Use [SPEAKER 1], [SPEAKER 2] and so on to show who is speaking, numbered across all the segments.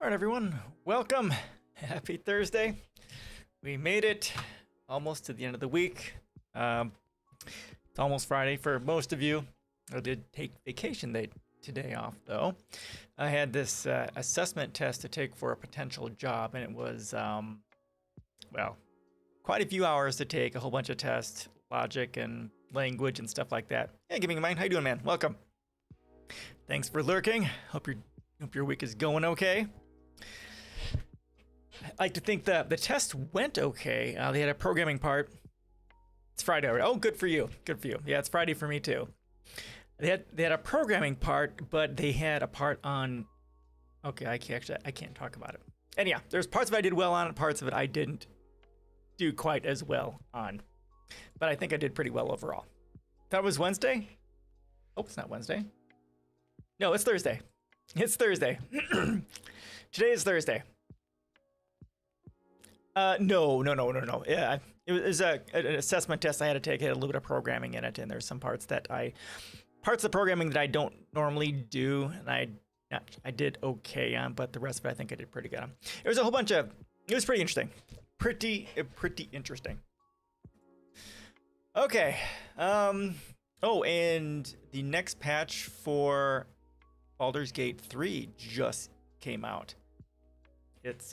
[SPEAKER 1] right, everyone. Welcome. Happy Thursday. We made it almost to the end of the week. It's almost Friday for most of you. I did take vacation day today off, though. I had this assessment test to take for a potential job, and it was, well, quite a few hours to take, a whole bunch of tests, logic and language and stuff like that. Hey, give me a mind. How you doing, man? Welcome. Thanks for lurking. Hope your week is going okay. I like to think that the test went okay. They had a programming part. It's Friday already. Oh, good for you. Good for you. Yeah, it's Friday for me too. They had a programming part, but they had a part on. Okay, I can't talk about it. And yeah, there's parts of it I did well on, and parts of it I didn't do quite as well on. But I think I did pretty well overall. That was Wednesday. Oh, it's not Wednesday. No, it's Thursday. It's Thursday. Today is Thursday. No. Yeah, it was an assessment test I had to take. It had a little bit of programming in it, and there's some parts of programming that I don't normally do, and I did okay on, but the rest of it I think I did pretty good on. It was pretty interesting. Pretty interesting. Okay. Oh, and the next patch for Baldur's Gate 3 just came out. It's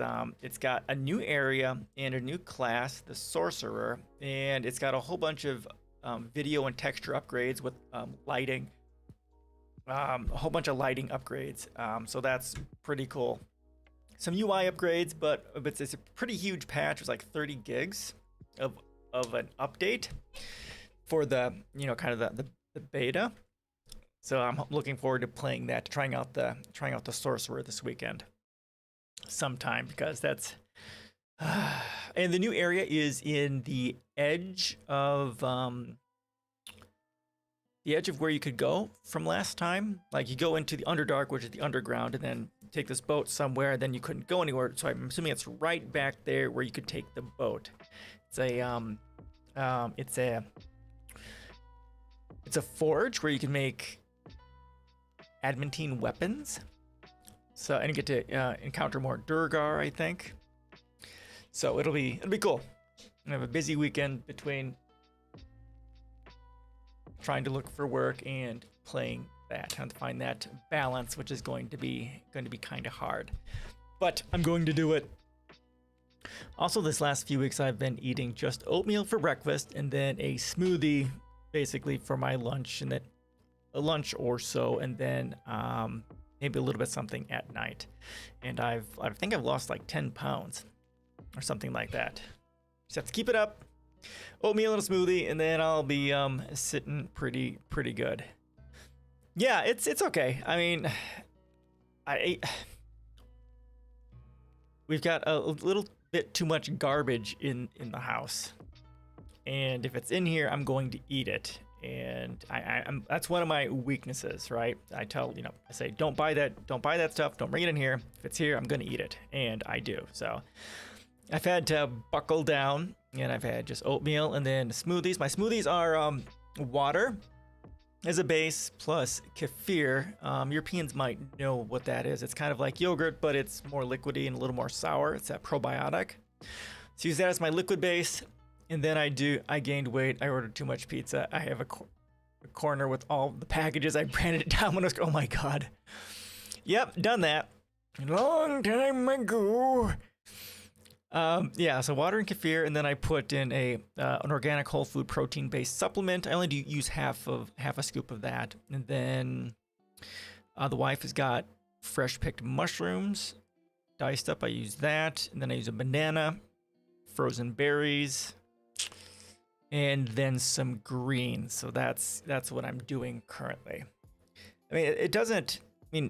[SPEAKER 1] got a new area and a new class, the Sorcerer, and it's got a whole bunch of video and texture upgrades with lighting, a whole bunch of lighting upgrades. So that's pretty cool. Some UI upgrades, but it's a pretty huge patch. It's like 30 gigs of an update for the kind of the beta. So I'm looking forward to playing that, trying out the Sorcerer this weekend sometime, because that's and the new area is in the edge of where you could go from last time. Like, you go into the Underdark, which is the underground, and then take this boat somewhere, and then you couldn't go anywhere. So I'm assuming it's right back there where you could take the boat. It's a forge where you can make adamantine weapons. So, and you get to encounter more Durgar, I think. So it'll be cool. I have a busy weekend between trying to look for work and playing that. Trying to find that balance, which is going to be kind of hard, but I'm going to do it. Also, this last few weeks I've been eating just oatmeal for breakfast and then a smoothie basically for my lunch, and then a lunch or so, and then maybe a little bit something at night. And I think I've lost like 10 pounds or something like that. Just have to keep it up. Oatmeal and a smoothie, and then I'll be sitting pretty good. Yeah, it's okay. I mean, we've got a little bit too much garbage in the house, and if it's in here, I'm going to eat it. And I'm that's one of my weaknesses, right? I say, don't buy that stuff, don't bring it in here. If it's here, I'm gonna eat it, and I do. So I've had to buckle down, and I've had just oatmeal and then smoothies. My smoothies are water as a base plus kefir. Europeans might know what that is. It's kind of like yogurt, but it's more liquidy and a little more sour. It's that probiotic. So use that as my liquid base. And then I gained weight. I ordered too much pizza. I have a corner with all the packages. I branded it down when I was, oh my God. Yep, done that. Long time ago. Yeah, so water and kefir, and then I put in an organic whole food protein based supplement. I only use half a scoop of that. And then the wife has got fresh picked mushrooms diced up. I use that. And then I use a banana, frozen berries, and then some greens. So that's what I'm doing currently. I mean,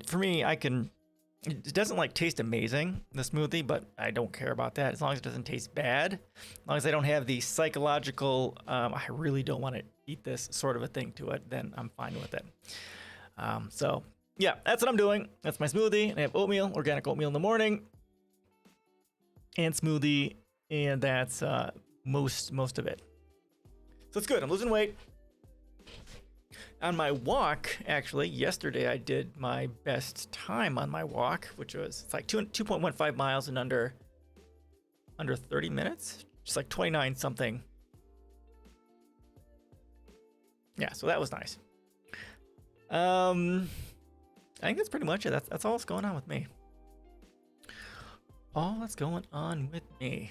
[SPEAKER 1] for me, it doesn't like taste amazing, the smoothie, but I don't care about that. As long as it doesn't taste bad, as long as I don't have the psychological, I really don't want to eat this sort of a thing to it, then I'm fine with it. So yeah, that's what I'm doing. That's my smoothie. I have oatmeal, organic oatmeal in the morning, and smoothie, and that's most of it. So it's good. I'm losing weight. On my walk, actually, yesterday I did my best time on my walk, which was it's like 2.15 miles in under 30 minutes, just like 29 something. Yeah, so that was nice. I think that's pretty much it. That's all that's going on with me. All that's going on with me.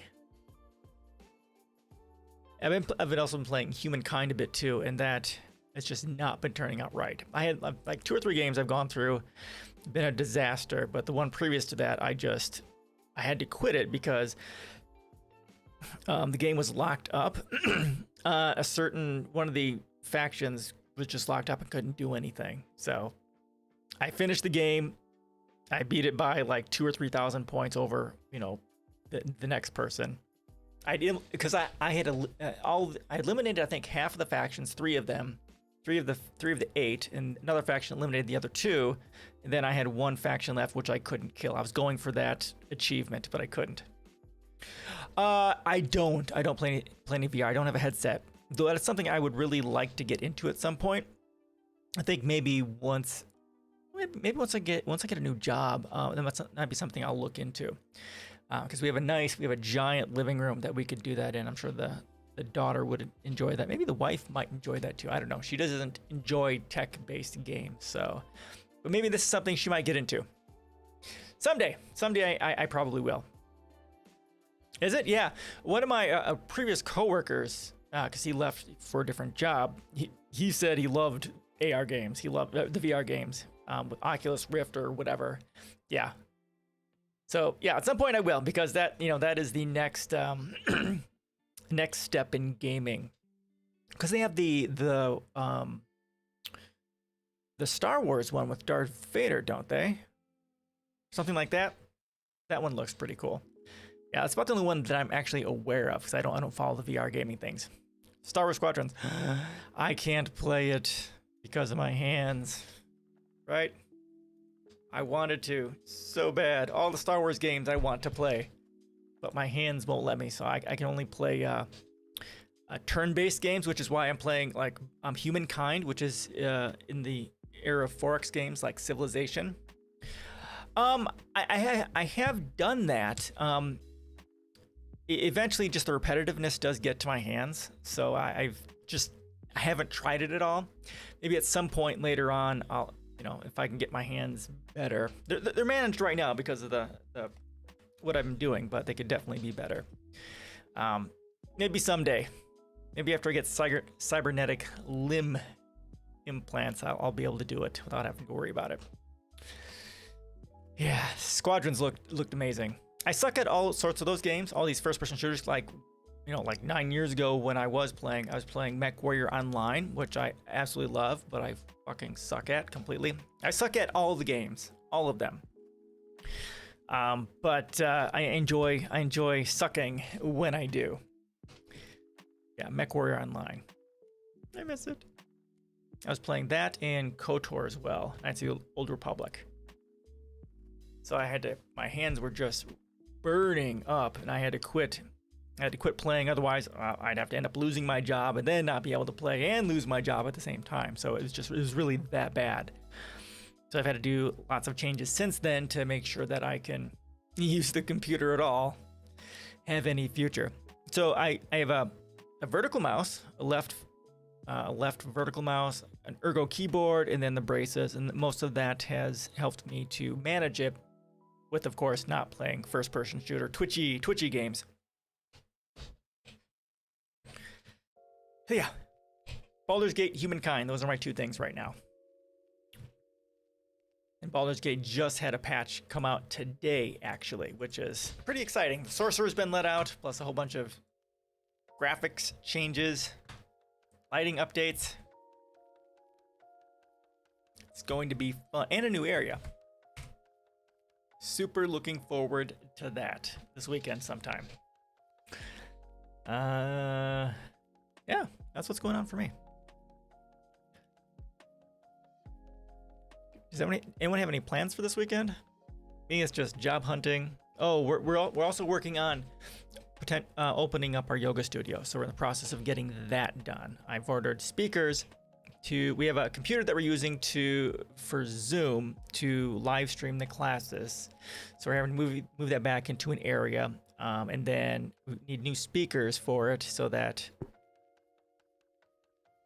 [SPEAKER 1] I've been also been playing Humankind a bit too, and that it's just not been turning out right. I had like 2 or 3 games I've gone through, been a disaster, but the one previous to that, I had to quit it because the game was locked up. One of the factions was just locked up and couldn't do anything. So I finished the game. I beat it by like 2,000 or 3,000 points over, the next person. I did because I had I eliminated I think half of the factions, 3 of them. 3 of the 8, and another faction eliminated the other 2, and then I had 1 faction left which I couldn't kill. I was going for that achievement, but I couldn't. I don't play any VR. I don't have a headset, though that's something I would really like to get into at some point. I think maybe once I get a new job, that'd be something I'll look into. Because we have a giant living room that we could do that in. I'm sure the daughter would enjoy that. Maybe the wife might enjoy that too. I don't know. She doesn't enjoy tech-based games, but maybe this is something she might get into. Someday I probably will. Is it? Yeah. One of my previous coworkers, because he left for a different job, he said he loved AR games. He loved the VR games, with Oculus Rift or whatever. Yeah. So yeah, at some point I will, because that is the next next step in gaming, because they have the Star Wars one with Darth Vader, don't they? Something like that. That one looks pretty cool. Yeah, it's about the only one that I'm actually aware of, because I don't follow the VR gaming things. Star Wars Squadrons. I can't play it because of my hands. Right? I wanted to so bad. All the Star Wars games I want to play, but my hands won't let me, so I can only play turn-based games, which is why I'm playing like Humankind, which is in the era of 4X games like Civilization. I have done that. Eventually, just the repetitiveness does get to my hands, so I haven't tried it at all. Maybe at some point later on, I'll if I can get my hands better. They're managed right now because of the what I'm doing, but they could definitely be better. Maybe someday. Maybe after I get cybernetic limb implants, I'll be able to do it without having to worry about it. Yeah, Squadrons looked amazing. I suck at all sorts of those games, all these first-person shooters. Like 9 years ago when I was playing MechWarrior Online, which I absolutely love, but I fucking suck at completely. I suck at all the games, all of them. But I enjoy sucking when I do. Yeah, MechWarrior Online. I miss it. I was playing that and KOTOR as well. That's the Old Republic. So my hands were just burning up, and I had to quit. I had to quit playing, otherwise I'd have to end up losing my job and then not be able to play and lose my job at the same time. So it was really that bad. So I've had to do lots of changes since then to make sure that I can use the computer at all, have any future. So I have a vertical mouse, a left vertical mouse, an ergo keyboard, and then the braces, and most of that has helped me to manage it, with of course not playing first-person shooter twitchy games. So yeah, Baldur's Gate, Humankind, those are my 2 things right now. And Baldur's Gate just had a patch come out today, actually, which is pretty exciting. The Sorcerer's been let out, plus a whole bunch of graphics changes, lighting updates. It's going to be fun, and a new area. Super looking forward to that this weekend sometime. Yeah, that's what's going on for me. Does anyone have any plans for this weekend? Me, it's just job hunting. Oh, we're also working on opening up our yoga studio, so we're in the process of getting that done. I've ordered speakers we have a computer that we're using for Zoom to live stream the classes. So we're having to move that back into an area, and then we need new speakers for it so that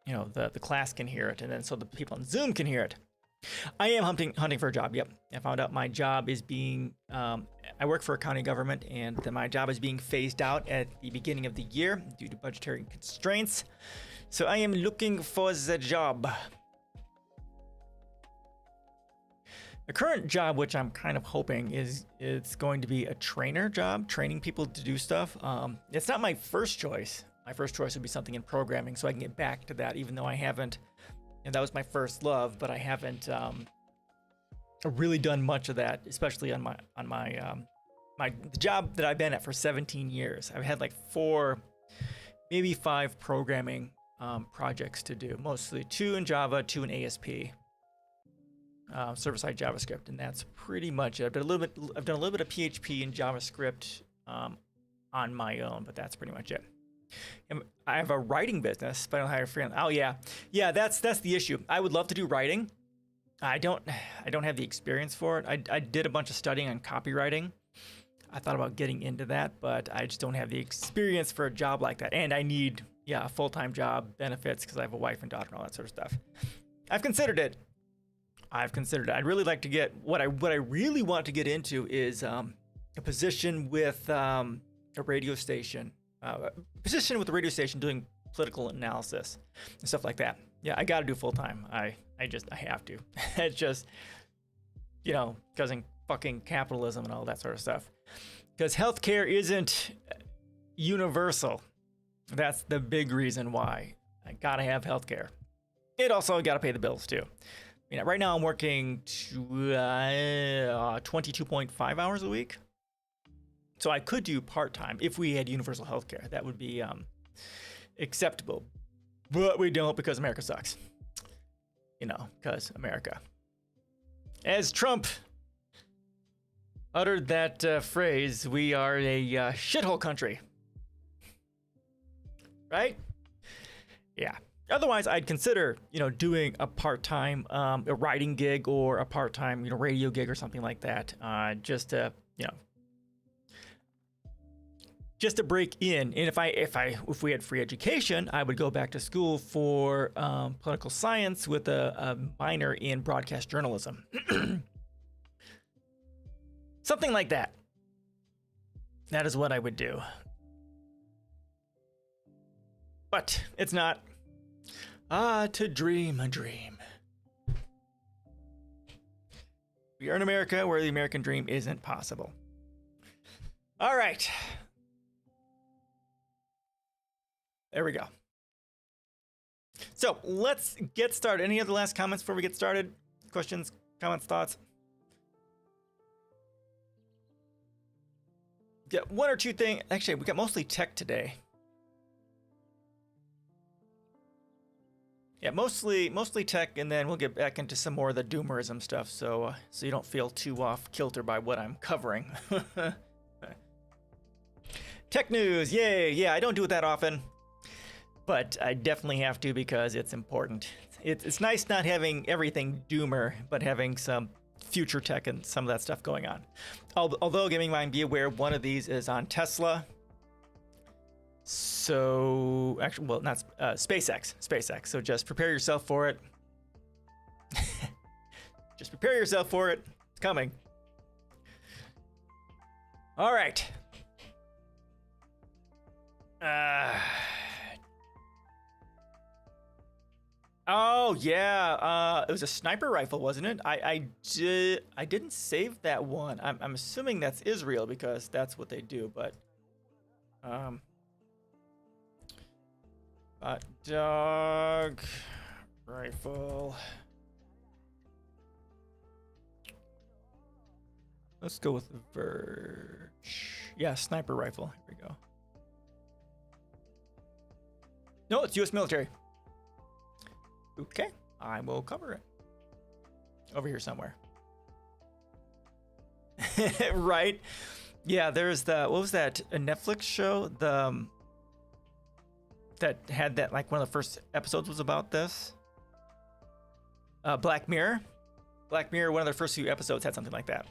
[SPEAKER 1] the class can hear it, and then so the people on Zoom can hear it. I am hunting for a job. Yep, I found out my job is being. I work for a county government, and my job is being phased out at the beginning of the year due to budgetary constraints. So I am looking for the job. The current job, which I'm kind of hoping it's going to be a trainer job, training people to do stuff. It's not my first choice. My first choice would be something in programming, so I can get back to that, even though I haven't. And that was my first love, but I haven't really done much of that, especially on the job that I've been at for 17 years. I've had like 4, maybe 5 programming projects to do, mostly 2 in Java, 2 in ASP, server-side JavaScript, and that's pretty much it. I've done a little bit of PHP and JavaScript on my own, but that's pretty much it. And I have a writing business, but I don't hire freelance. Oh yeah, that's the issue. I would love to do writing. I don't have the experience for it. I did a bunch of studying on copywriting. I thought about getting into that, but I just don't have the experience for a job like that. And I need a full-time job, benefits, because I have a wife and daughter and all that sort of stuff. I've considered it. I'd really like to get what I really want to get into is a position with a radio station. Position with the radio station doing political analysis and stuff like that. Yeah, I got to do full time. I have to. It's just, because in fucking capitalism and all that sort of stuff. Because healthcare isn't universal. That's the big reason why I gotta have healthcare. It also gotta pay the bills too. Right now I'm working 22.5 hours a week. So I could do part-time if we had universal healthcare. That would be acceptable. But we don't because America sucks. Because America. As Trump uttered that phrase, we are a shithole country. Right? Yeah. Otherwise, I'd consider, doing a part-time a writing gig or a part-time, radio gig or something like that, just to break in. And if we had free education, I would go back to school for political science with a minor in broadcast journalism. Something like that. That is what I would do. But it's not. To dream a dream. We are in America where the American dream isn't possible. All right. There we go. So let's get started. Any other last comments before we get started? Questions, comments, thoughts? Yeah, 1 or 2 things. Actually, we got mostly tech today. Yeah, mostly tech, and then we'll get back into some more of the doomerism stuff, so you don't feel too off kilter by what I'm covering. Tech news, yay! Yeah, I don't do it that often, but I definitely have to because it's important. It's nice not having everything doomer, but having some future tech and some of that stuff going on. Although, gaming mind, be aware, one of these is on Tesla. So, actually, well, not SpaceX. So just prepare yourself for it. Just prepare yourself for it. It's coming. All right. Oh yeah, it was a sniper rifle, wasn't it? I didn't save that one. I'm assuming that's Israel because that's what they do, but hot dog rifle. Let's go with the Verge. Yeah, sniper rifle. Here we go. No, it's U.S. military. Okay, I will cover it. Over here somewhere. Right? Yeah, there's what was that? A Netflix show? That had that, like, one of the first episodes was about this. Black Mirror. Black Mirror, one of their first few episodes had something like that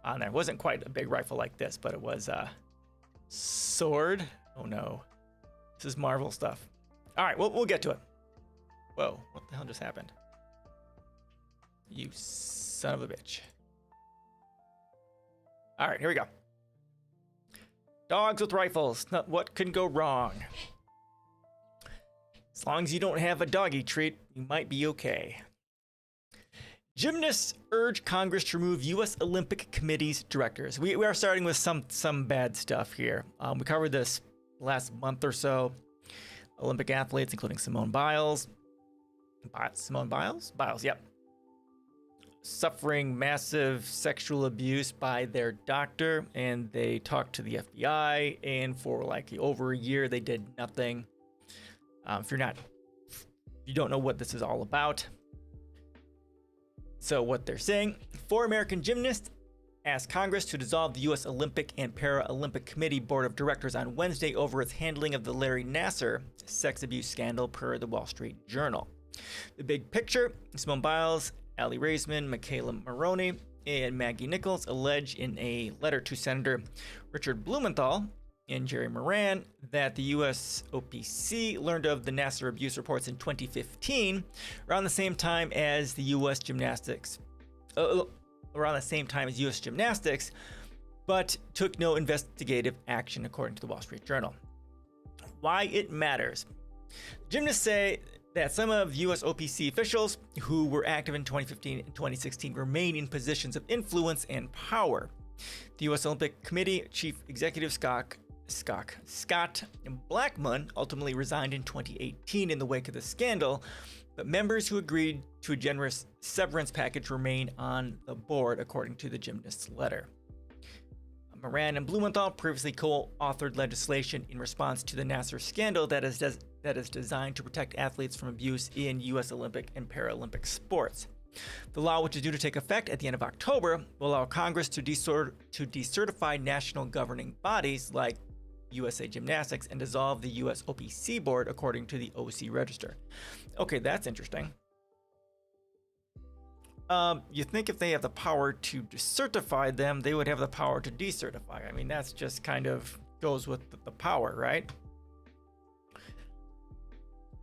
[SPEAKER 1] on there. It wasn't quite a big rifle like this, but it was a sword. Oh no. This is Marvel stuff. All right, we'll get to it. Whoa, what the hell just happened? You son of a bitch. All right, here we go. Dogs with rifles. What can go wrong? As long as you don't have a doggy treat, you might be okay. Gymnasts urge Congress to remove U.S. Olympic Committee's directors. We are starting with some bad stuff here. We covered this last month or so. Olympic athletes, including Simone Biles. Simone Biles? Biles, yep. Suffering massive sexual abuse by their doctor, and they talked to the FBI, and for like over a year they did nothing. If you don't know what this is all about. So what they're saying, 4 American gymnasts asked Congress to dissolve the U.S. Olympic and Paralympic Committee Board of Directors on Wednesday over its handling of the Larry Nassar sex abuse scandal, per the Wall Street Journal. The big picture: Simone Biles, Aly Raisman, Michaela Maroney, and Maggie Nichols allege in a letter to Senator Richard Blumenthal and Jerry Moran that the USOPC learned of the Nassar abuse reports in 2015, around the same time as U.S. Gymnastics, but took no investigative action, according to the Wall Street Journal. Why it matters. Gymnasts say that some of USOPC officials who were active in 2015 and 2016 remain in positions of influence and power. The U.S. Olympic Committee Chief Executive Scott Blackmun ultimately resigned in 2018 in the wake of the scandal, but members who agreed to a generous severance package remain on the board, according to the gymnasts' letter. Moran and Blumenthal previously co-authored legislation in response to the Nassar scandal that is designed to protect athletes from abuse in U.S. Olympic and Paralympic sports. The law, which is due to take effect at the end of October, will allow Congress to decertify national governing bodies like USA Gymnastics and dissolve the USOPC board, according to the OC Register. Okay, that's interesting. You think if they have the power to decertify them, they would have the power to decertify. I mean, that's just kind of goes with the power, right?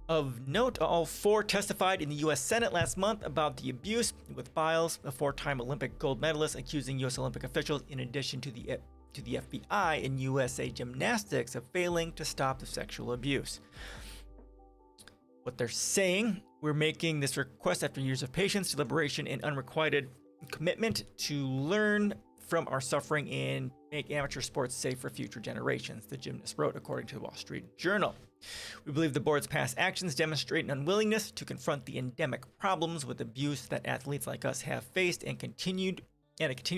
[SPEAKER 1] Of note, all 4 testified in the U.S. Senate last month about the abuse, with Biles, a 4-time Olympic gold medalist, accusing U.S. Olympic officials, in addition to the FBI and USA Gymnastics, of failing to stop the sexual abuse. What they're saying: we're making this request after years of patience, deliberation, and unrequited commitment to learn from our suffering and make amateur sports safe for future generations, the gymnast wrote, according to the Wall Street Journal. We believe the board's past actions demonstrate an unwillingness to confront the endemic problems with abuse that athletes like us have faced, and a continued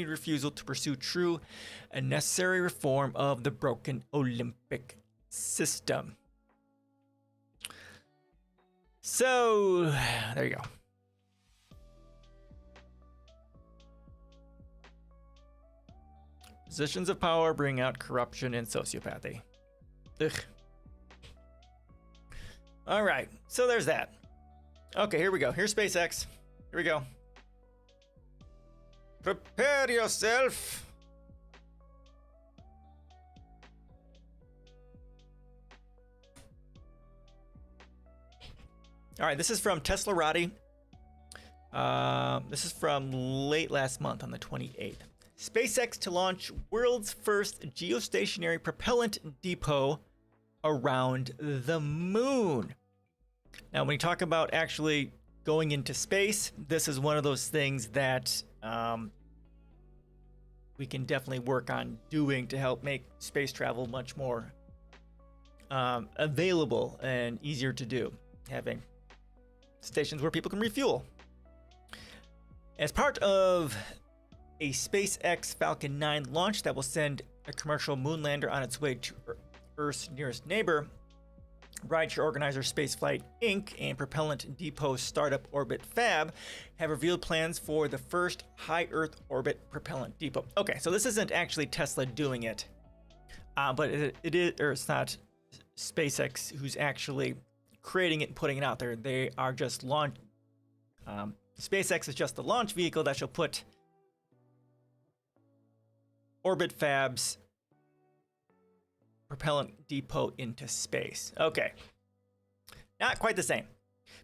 [SPEAKER 1] refusal to pursue true and necessary reform of the broken Olympic system. So, there you go. Positions of power bring out corruption and sociopathy. Ugh. All right, so there's that. Okay, here we go. Here's SpaceX. Here we go. Prepare yourself. All right, this is from Teslarati. This is from late last month on the 28th. SpaceX to launch world's first geostationary propellant depot around the moon. Now, when you talk about actually going into space, this is one of those things that we can definitely work on doing to help make space travel much more available and easier to do, having stations where people can refuel. As part of a SpaceX Falcon 9 launch that will send a commercial moon lander on its way to Earth's nearest neighbor, rideshare organizer Spaceflight Inc. and Propellant Depot startup Orbit Fab have revealed plans for the first high Earth orbit propellant depot. Okay, so this isn't actually Tesla doing it, but it is, or it's not SpaceX who's actually creating it and putting it out there. They are just SpaceX is just the launch vehicle that shall put Orbit Fab's propellant depot into space. Okay. Not quite the same,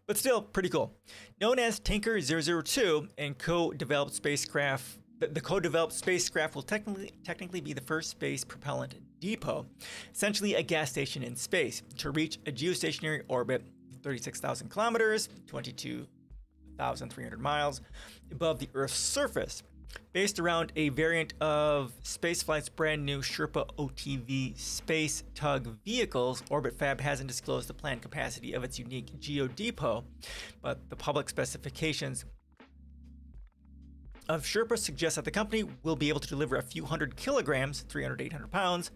[SPEAKER 1] but still pretty cool. Known as Tanker 002 and co-developed spacecraft, the co-developed spacecraft will technically be the first space propellant depot, essentially a gas station in space, to reach a geostationary orbit 36,000 kilometers, 22,300 miles above the Earth's surface, based around a variant of spaceflight's brand new Sherpa OTV space tug vehicles. Orbit Fab hasn't disclosed the planned capacity of its unique geo depot, but the public specifications of Sherpa suggest that the company will be able to deliver a few hundred kilograms, 300 to 800 pounds,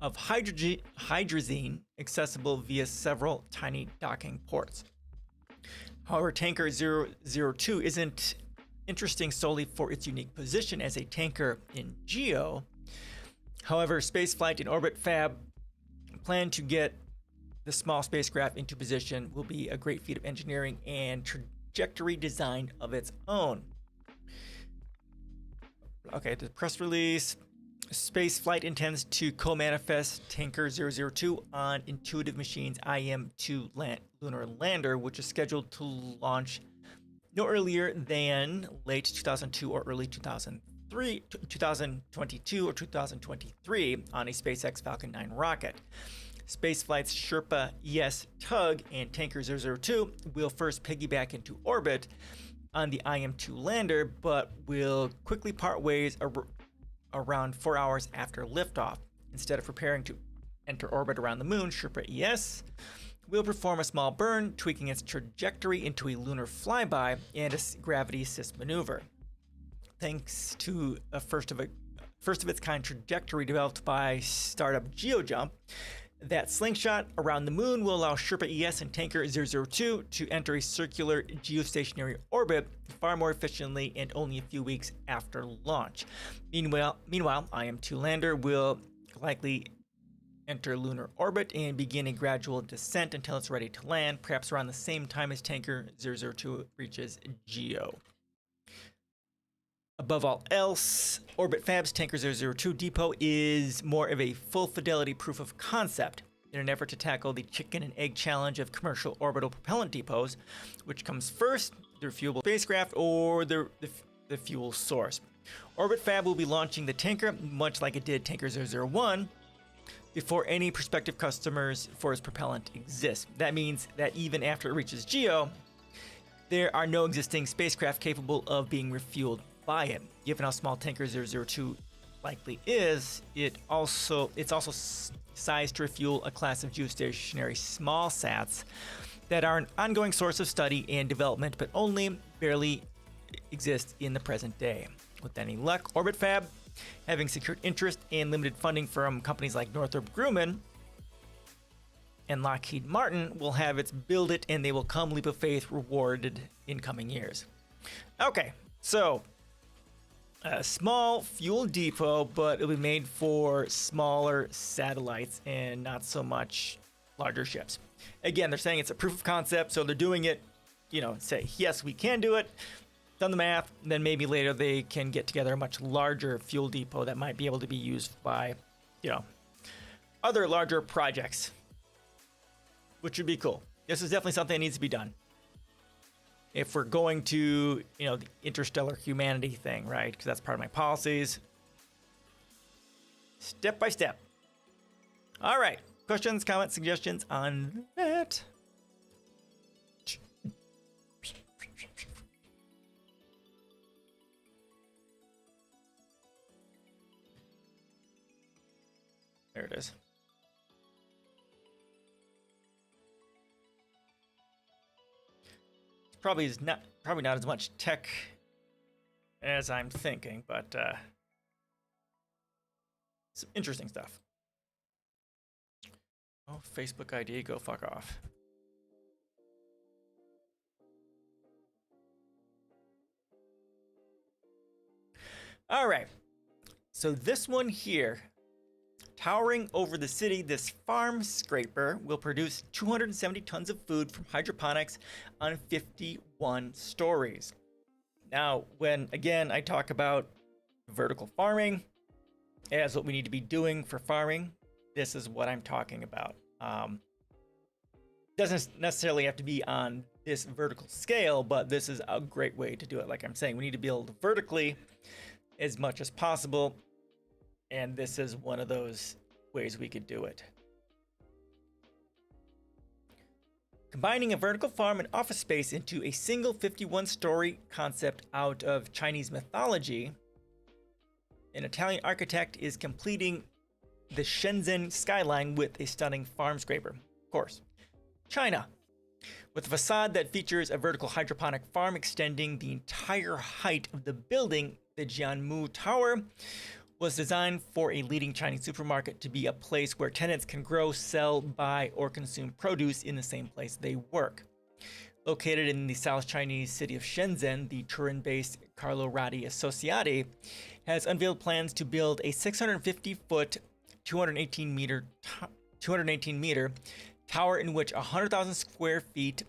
[SPEAKER 1] of hydrazine accessible via several tiny docking ports. However, Tanker 002 isn't interesting solely for its unique position as a tanker in geo. However, spaceflight and Orbit Fab plan to get the small spacecraft into position will be a great feat of engineering and trajectory design of its own. Okay, the press release. Spaceflight intends to co-manifest Tanker 002 on Intuitive Machines IM-2 lunar lander, which is scheduled to launch no earlier than late 2002 or early 2022 or 2023 on a SpaceX Falcon 9 rocket. Spaceflight's Sherpa ES tug and Tanker 002 will first piggyback into orbit on the IM-2 lander, but will quickly part ways around 4 hours after liftoff. Instead of preparing to enter orbit around the moon, Sherpa ES will perform a small burn, tweaking its trajectory into a lunar flyby and a gravity assist maneuver. Thanks to a first of its kind trajectory developed by startup GeoJump, that slingshot around the moon will allow Sherpa ES and Tanker 002 to enter a circular geostationary orbit far more efficiently and only a few weeks after launch. Meanwhile, IM-2 lander will likely enter lunar orbit and begin a gradual descent until it's ready to land, perhaps around the same time as Tanker 002 reaches geo. Above all else, Orbit Fab's Tanker 002 depot is more of a full fidelity proof of concept in an effort to tackle the chicken and egg challenge of commercial orbital propellant depots, which comes first, the refuelable spacecraft or the fuel source. Orbit Fab will be launching the Tanker, much like it did Tanker 001, before any prospective customers for its propellant exist. That means that even after it reaches geo, there are no existing spacecraft capable of being refueled by it. Given how small Tanker 002 likely is, it's also sized to refuel a class of geostationary small sats that are an ongoing source of study and development, but only barely exist in the present day. With any luck, Orbit Fab, having secured interest and limited funding from companies like Northrop Grumman and Lockheed Martin, will have its build it and they will come leap of faith rewarded in coming years. Okay, so a small fuel depot, but it'll be made for smaller satellites and not so much larger ships. Again, they're saying it's a proof of concept, so they're doing it, say, yes, we can do it, done the math, and then maybe later they can get together a much larger fuel depot that might be able to be used by, other larger projects, which would be cool. This is definitely something that needs to be done. If we're going to, the interstellar humanity thing, right? Because that's part of my policies. Step by step. All right. Questions, comments, suggestions on that? There it is. Probably not as much tech as I'm thinking, but some interesting stuff. Oh, Facebook ID, go fuck off. All right. So this one here, Towering over the city, this Farmscraper will produce 270 tons of food from hydroponics on 51 stories. Now, when again I talk about vertical farming as what we need to be doing for farming, this is what I'm talking about. Doesn't necessarily have to be on this vertical scale, but this is a great way to do it. Like I'm saying, we need to build vertically as much as possible, and this is one of those ways we could do it. Combining a vertical farm and office space into a single 51-story concept out of Chinese mythology, an Italian architect is completing the Shenzhen skyline with a stunning Farmscraper. Of course, China. With a facade that features a vertical hydroponic farm extending the entire height of the building, the Jianmu Tower was designed for a leading Chinese supermarket to be a place where tenants can grow, sell, buy, or consume produce in the same place they work. Located in the South Chinese city of Shenzhen, the Turin-based Carlo Ratti Associati has unveiled plans to build a 650-foot, 218-meter tower in which 100,000 square feet,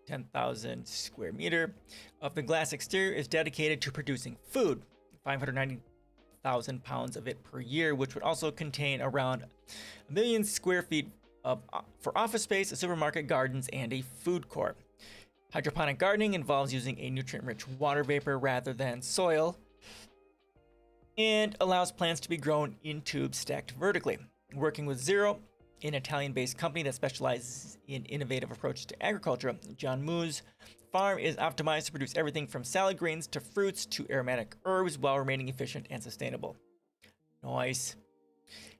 [SPEAKER 1] 10,000 square meter of the glass exterior is dedicated to producing food, 590,000 pounds of it per year, which would also contain around 1 million square feet for office space, a supermarket, gardens, and a food court. Hydroponic gardening involves using a nutrient-rich water vapor rather than soil and allows plants to be grown in tubes stacked vertically. Working with Zero, an Italian-based company that specializes in innovative approaches to agriculture, Jianmu's farm is optimized to produce everything from salad greens to fruits to aromatic herbs while remaining efficient and sustainable. Nice.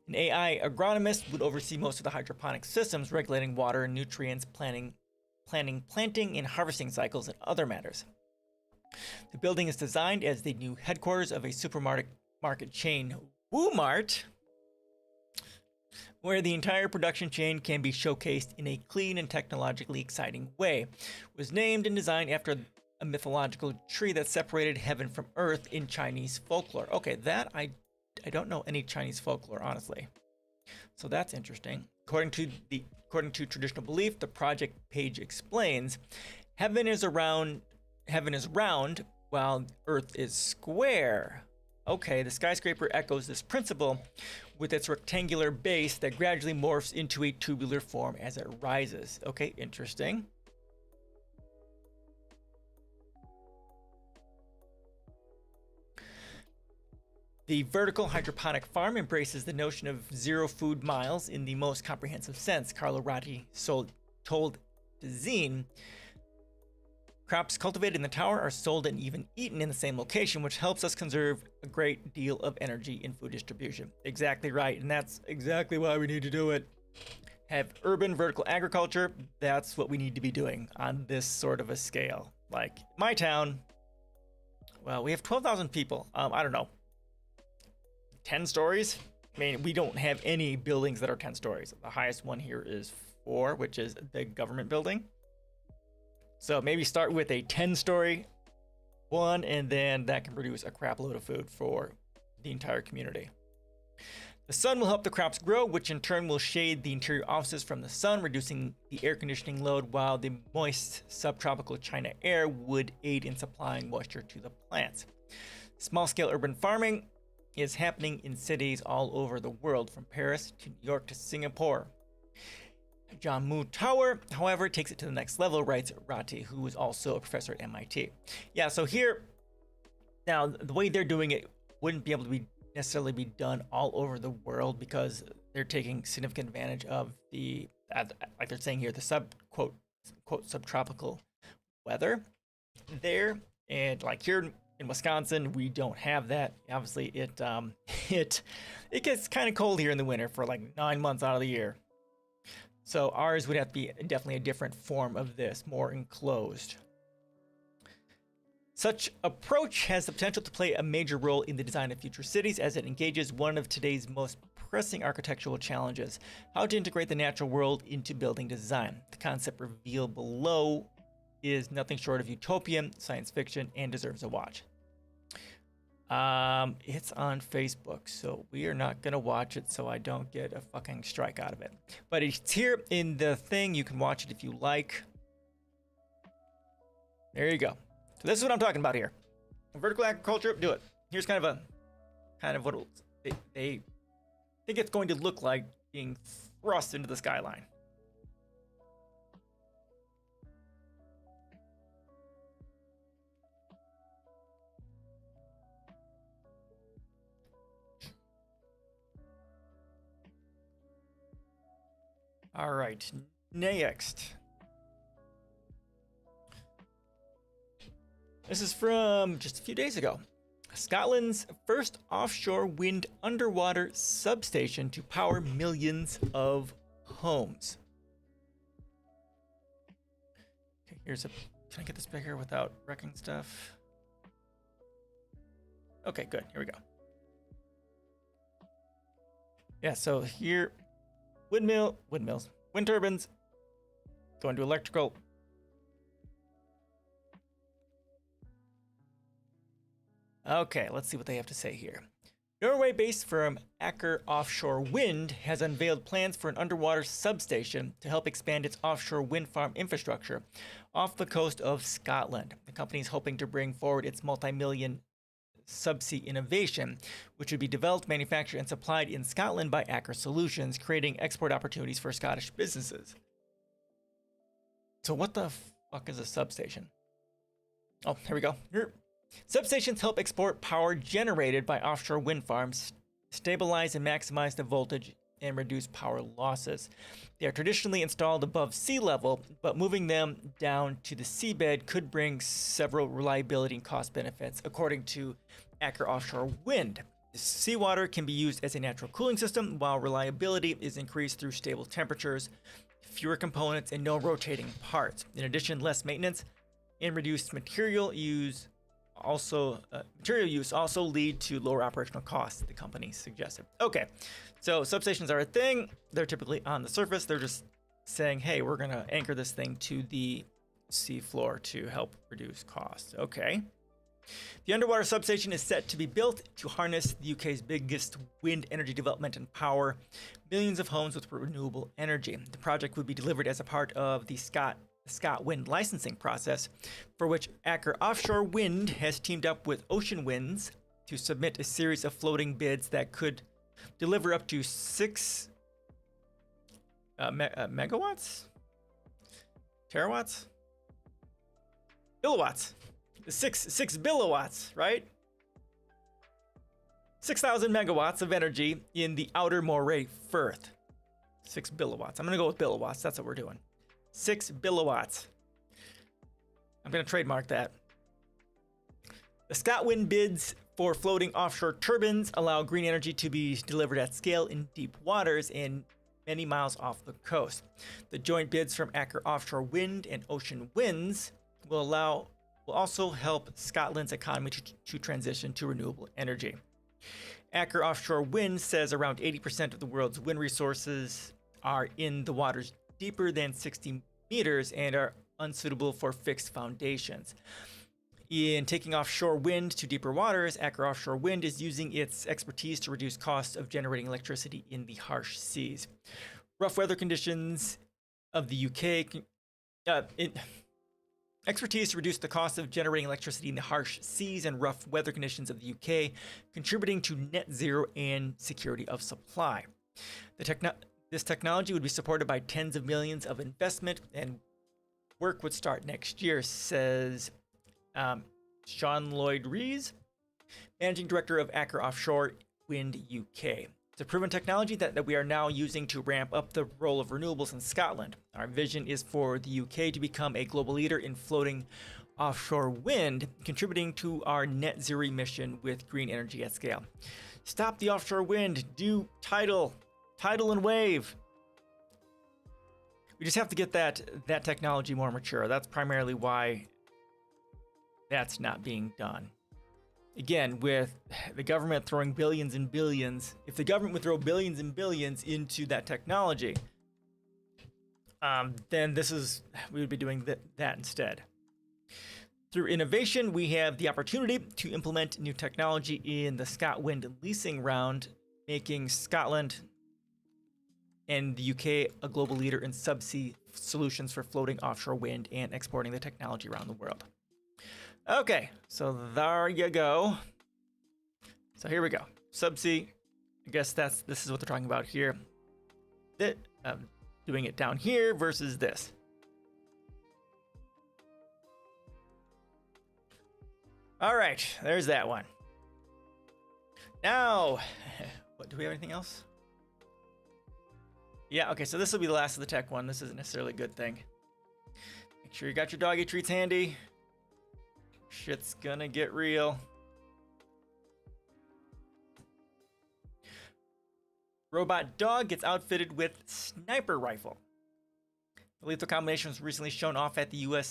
[SPEAKER 1] An AI agronomist would oversee most of the hydroponic systems, regulating water and nutrients, planting and harvesting cycles, and other matters. The building is designed as the new headquarters of a supermarket chain, Walmart, where the entire production chain can be showcased in a clean and technologically exciting way. It was named and designed after a mythological tree that separated heaven from earth in Chinese folklore. Okay, that I don't know any Chinese folklore, honestly. So that's interesting. According to traditional belief, the project page explains, heaven is round while earth is square. Okay, the skyscraper echoes this principle with its rectangular base that gradually morphs into a tubular form as it rises. Okay, interesting. The vertical hydroponic farm embraces the notion of zero food miles in the most comprehensive sense. Carlo Ratti told the zine, crops cultivated in the tower are sold and even eaten in the same location, which helps us conserve a great deal of energy in food distribution. Exactly right, and that's exactly why we need to do it. Have urban vertical agriculture. That's what we need to be doing on this sort of a scale. Like my town, well, we have 12,000 people. I don't know, 10 stories? I mean, we don't have any buildings that are 10 stories. The highest one here is 4, which is the government building. So maybe start with a 10-story one, and then that can produce a crap load of food for the entire community. The sun will help the crops grow, which in turn will shade the interior offices from the sun, reducing the air conditioning load, while the moist subtropical China air would aid in supplying moisture to the plants. Small-scale urban farming is happening in cities all over the world, from Paris to New York to Singapore. Jianmu Tower, however, takes it to the next level, writes Ratti, who is also a professor at MIT. Yeah, so here, now the way they're doing it wouldn't be able to necessarily be done all over the world, because they're taking significant advantage of the, like they're saying here, the quote subtropical weather there. And like here in Wisconsin, we don't have that. Obviously, it gets kind of cold here in the winter for like 9 months out of the year. So ours would have to be definitely a different form of this, more enclosed. Such approach has the potential to play a major role in the design of future cities, as it engages one of today's most pressing architectural challenges: how to integrate the natural world into building design. The concept revealed below is nothing short of utopian science fiction and deserves a watch. It's on Facebook, so we are not gonna watch it so I don't get a fucking strike out of it. But it's here in the thing. You can watch it if you like. There you go. So this is what I'm talking about here. Vertical agriculture, do it. Here's kind of what they think it's going to look like being thrust into the skyline. All right, next. This is from just a few days ago. Scotland's first offshore wind underwater substation to power millions of homes. Okay, here's a, can I get this bigger without wrecking stuff? Okay, good, here we go. Yeah, so here, windmills, wind turbines, going to electrical. Okay, let's see what they have to say here. Norway-based firm Aker Offshore Wind has unveiled plans for an underwater substation to help expand its offshore wind farm infrastructure off the coast of Scotland. The company is hoping to bring forward its multi-million subsea innovation, which would be developed, manufactured, and supplied in Scotland by Aker Solutions, creating export opportunities for Scottish businesses. So what the fuck is a substation? Oh, here we go. Here. Substations help export power generated by offshore wind farms, stabilize and maximize the voltage, and reduce power losses. They are traditionally installed above sea level, but moving them down to the seabed could bring several reliability and cost benefits, according to Aker Offshore Wind. The seawater can be used as a natural cooling system, while reliability is increased through stable temperatures, fewer components, and no rotating parts. In addition, less maintenance and reduced material use also lead to lower operational costs, the company suggested. Okay, so substations are a thing. They're typically on the surface. They're just saying, hey, we're going to anchor this thing to the seafloor to help reduce costs. Okay. The underwater substation is set to be built to harness the UK's biggest wind energy development and power millions of homes with renewable energy. The project would be delivered as a part of the ScotWind licensing process, for which Aker Offshore Wind has teamed up with Ocean Winds to submit a series of floating bids that could deliver up to 6 megawatts? Terawatts? Billiwatts. 6 billiwatts, right? 6,000 megawatts of energy in the outer Moray Firth. 6 billiwatts. I'm going to go with billiwatts. That's what we're doing. 6 billiwatts. I'm going to trademark that. The ScotWind bids for floating offshore turbines allow green energy to be delivered at scale in deep waters and many miles off the coast. The joint bids from Aker Offshore Wind and Ocean Winds will also help Scotland's economy to transition to renewable energy. Aker Offshore Wind says around 80% of the world's wind resources are in the waters deeper than 60 meters and are unsuitable for fixed foundations. In taking offshore wind to deeper waters, Aker Offshore Wind is using its expertise to reduce costs of generating electricity in the harsh seas. Rough weather conditions of the UK... Expertise to reduce the cost of generating electricity in the harsh seas and rough weather conditions of the UK, contributing to net zero and security of supply. This technology would be supported by tens of millions of investment, and work would start next year, says Sean Lloyd Rees, Managing Director of Aker Offshore Wind UK. It's a proven technology that we are now using to ramp up the role of renewables in Scotland. Our vision is for the UK to become a global leader in floating offshore wind, contributing to our net zero mission with green energy at scale. Stop the offshore wind, do tidal and wave. We just have to get that technology more mature. That's primarily why that's not being done. Again, with the government throwing billions and billions, if the government would throw billions and billions into that technology, then we would be doing that instead. Through innovation, we have the opportunity to implement new technology in the ScotWind leasing round, making Scotland and the UK a global leader in subsea solutions for floating offshore wind and exporting the technology around the world. Okay, so there you go. So here we go. Subsea. I guess this is what they're talking about here. Doing it down here versus this. All right, there's that one. Now, what, do we have anything else? Yeah, okay, so this will be the last of the tech one. This isn't necessarily a good thing. Make sure you got your doggy treats handy. Shit's gonna get real. Robot dog gets outfitted with sniper rifle. The lethal combination was recently shown off at the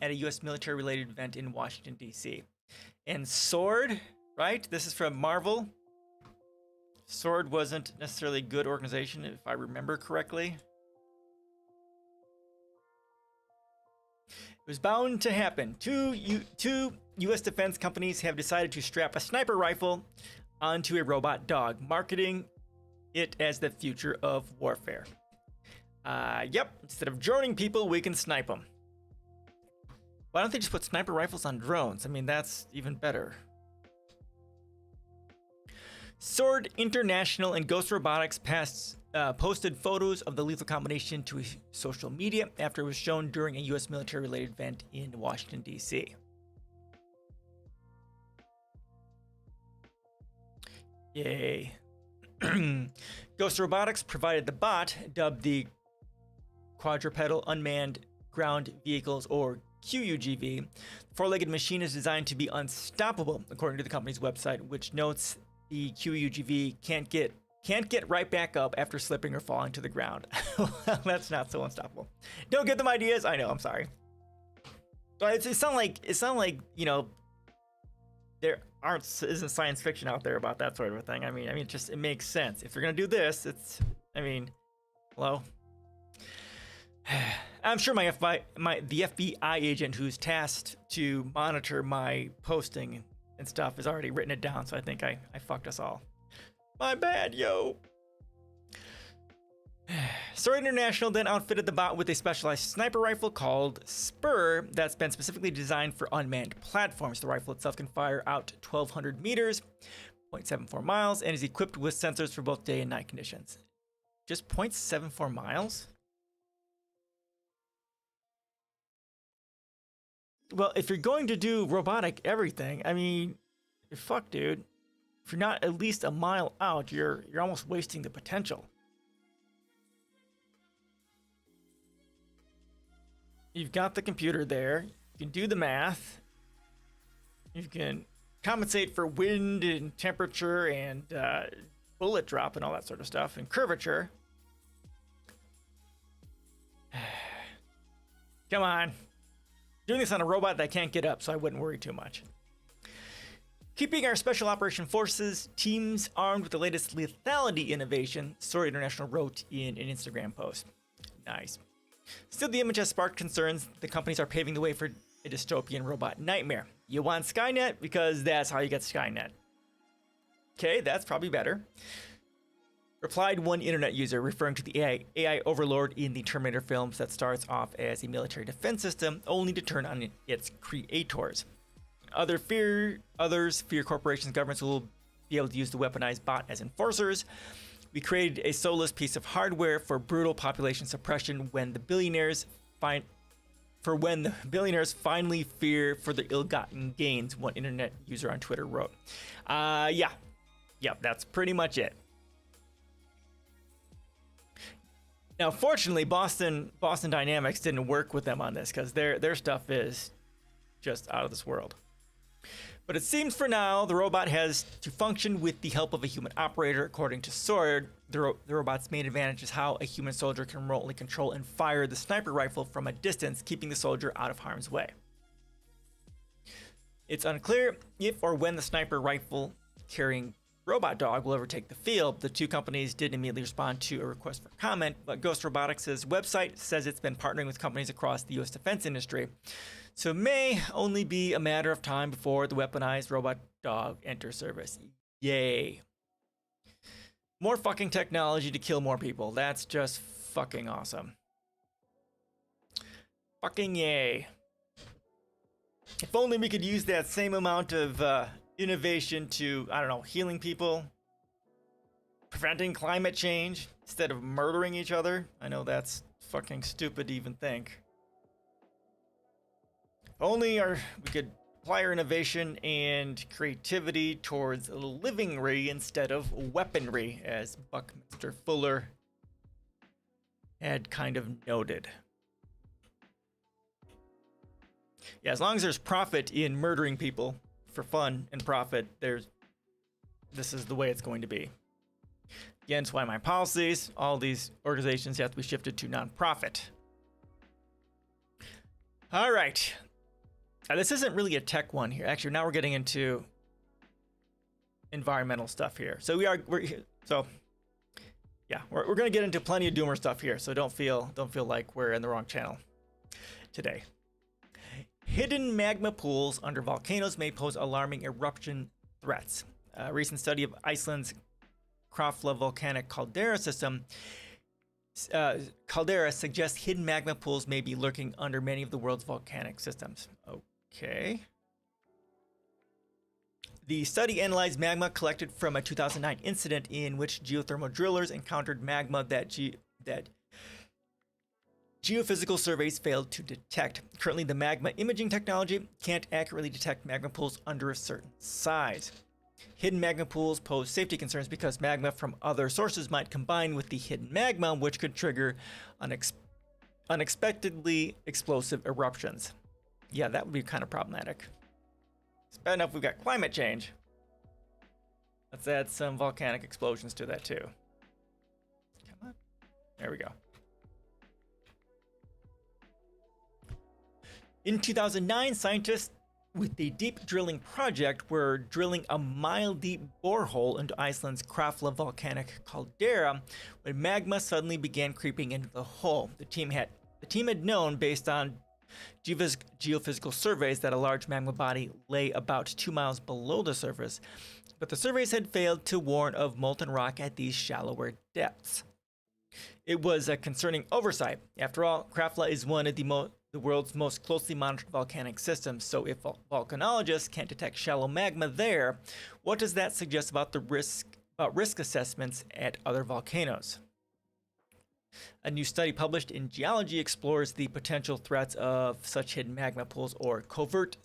[SPEAKER 1] at a U.S. military-related event in Washington, D.C. And Sword, right? This is from Marvel. Sword wasn't necessarily a good organization, if I remember correctly. It was bound to happen. Two U.S. defense companies have decided to strap a sniper rifle onto a robot dog, marketing it as the future of warfare. Yep, instead of droning people, we can snipe them. Why don't they just put sniper rifles on drones? I mean, that's even better. Sword International and Ghost Robotics posted photos of the lethal combination to social media after it was shown during a U.S. military-related event in Washington, D.C. Yay. Ghost Robotics provided the bot, dubbed the Quadrupedal Unmanned Ground Vehicles, or QUGV. The four-legged machine is designed to be unstoppable, according to the company's website, which notes the QUGV can't get right back up after slipping or falling to the ground. Well, that's not so unstoppable. Don't get them ideas. I know. I'm sorry. But it's not like you know, there isn't science fiction out there about that sort of a thing. I mean, it makes sense. If they're gonna do this, hello. I'm sure the FBI agent who's tasked to monitor my posting and stuff has already written it down, so I think I fucked us all. My bad, yo. Sword International then outfitted the bot with a specialized sniper rifle called Spur that's been specifically designed for unmanned platforms. The rifle itself can fire out 1,200 meters, 0.74 miles, and is equipped with sensors for both day and night conditions. Just 0.74 miles? Well, if you're going to do robotic everything, I mean, fuck, dude. If you're not at least a mile out, you're almost wasting the potential. You've got the computer there. You can do the math. You can compensate for wind and temperature and bullet drop and all that sort of stuff, and curvature. Come on. Doing this on a robot that can't get up, so I wouldn't worry too much. Keeping our special operation forces teams armed with the latest lethality innovation, Sword International wrote in an Instagram post. Nice. Still, the image has sparked concerns. The companies are paving the way for a dystopian robot nightmare. You want Skynet? Because that's how you get Skynet. Okay, that's probably better. Replied one internet user, referring to the AI overlord in the Terminator films that starts off as a military defense system, only to turn on its creators. Others fear corporations and governments will be able to use the weaponized bot as enforcers. We created a soulless piece of hardware for brutal population suppression when the billionaires finally fear for the ill-gotten gains, one internet user on Twitter wrote. Yeah, that's pretty much it. Now, fortunately, Boston Dynamics didn't work with them on this because their stuff is just out of this world. But it seems for now, the robot has to function with the help of a human operator. According to Sword, the robot's main advantage is how a human soldier can remotely control and fire the sniper rifle from a distance, keeping the soldier out of harm's way. It's unclear if or when the sniper rifle carrying Robot Dog will ever take the field. The two companies didn't immediately respond to a request for comment, but Ghost Robotics' website says it's been partnering with companies across the U.S. defense industry. So it may only be a matter of time before the weaponized Robot Dog enters service. Yay. More fucking technology to kill more people. That's just fucking awesome. Fucking yay. If only we could use that same amount of innovation to, I don't know, healing people, preventing climate change instead of murdering each other. I know that's fucking stupid to even think. If only we could apply our innovation and creativity towards livingry instead of weaponry, as Buckminster Fuller had kind of noted. Yeah, as long as there's profit in murdering people for fun and profit, this is the way it's going to be. Again, it's why my policies, all these organizations have to be shifted to nonprofit. All right. This isn't really a tech one here. Actually, now we're getting into environmental stuff here. So we're going to get into plenty of doomer stuff here. So don't feel like we're in the wrong channel today. Hidden magma pools under volcanoes may pose alarming eruption threats. A recent study of Iceland's Krafla volcanic caldera system suggests hidden magma pools may be lurking under many of the world's volcanic systems. Okay. The study analyzed magma collected from a 2009 incident in which geothermal drillers encountered magma that geophysical surveys failed to detect. Currently, the magma imaging technology can't accurately detect magma pools under a certain size. Hidden magma pools pose safety concerns because magma from other sources might combine with the hidden magma, which could trigger unexpectedly explosive eruptions. Yeah, that would be kind of problematic. It's bad enough we've got climate change. Let's add some volcanic explosions to that too. Come on. There we go. In 2009, scientists with the Deep Drilling Project were drilling a mile-deep borehole into Iceland's Krafla volcanic caldera when magma suddenly began creeping into the hole. The team had known, based on geophysical surveys, that a large magma body lay about 2 miles below the surface, but the surveys had failed to warn of molten rock at these shallower depths. It was a concerning oversight. After all, Krafla is one of the world's most closely monitored volcanic systems, so if volcanologists can't detect shallow magma there, what does that suggest about risk assessments at other volcanoes? A new study published in Geology explores the potential threats of such hidden magma pools, or covert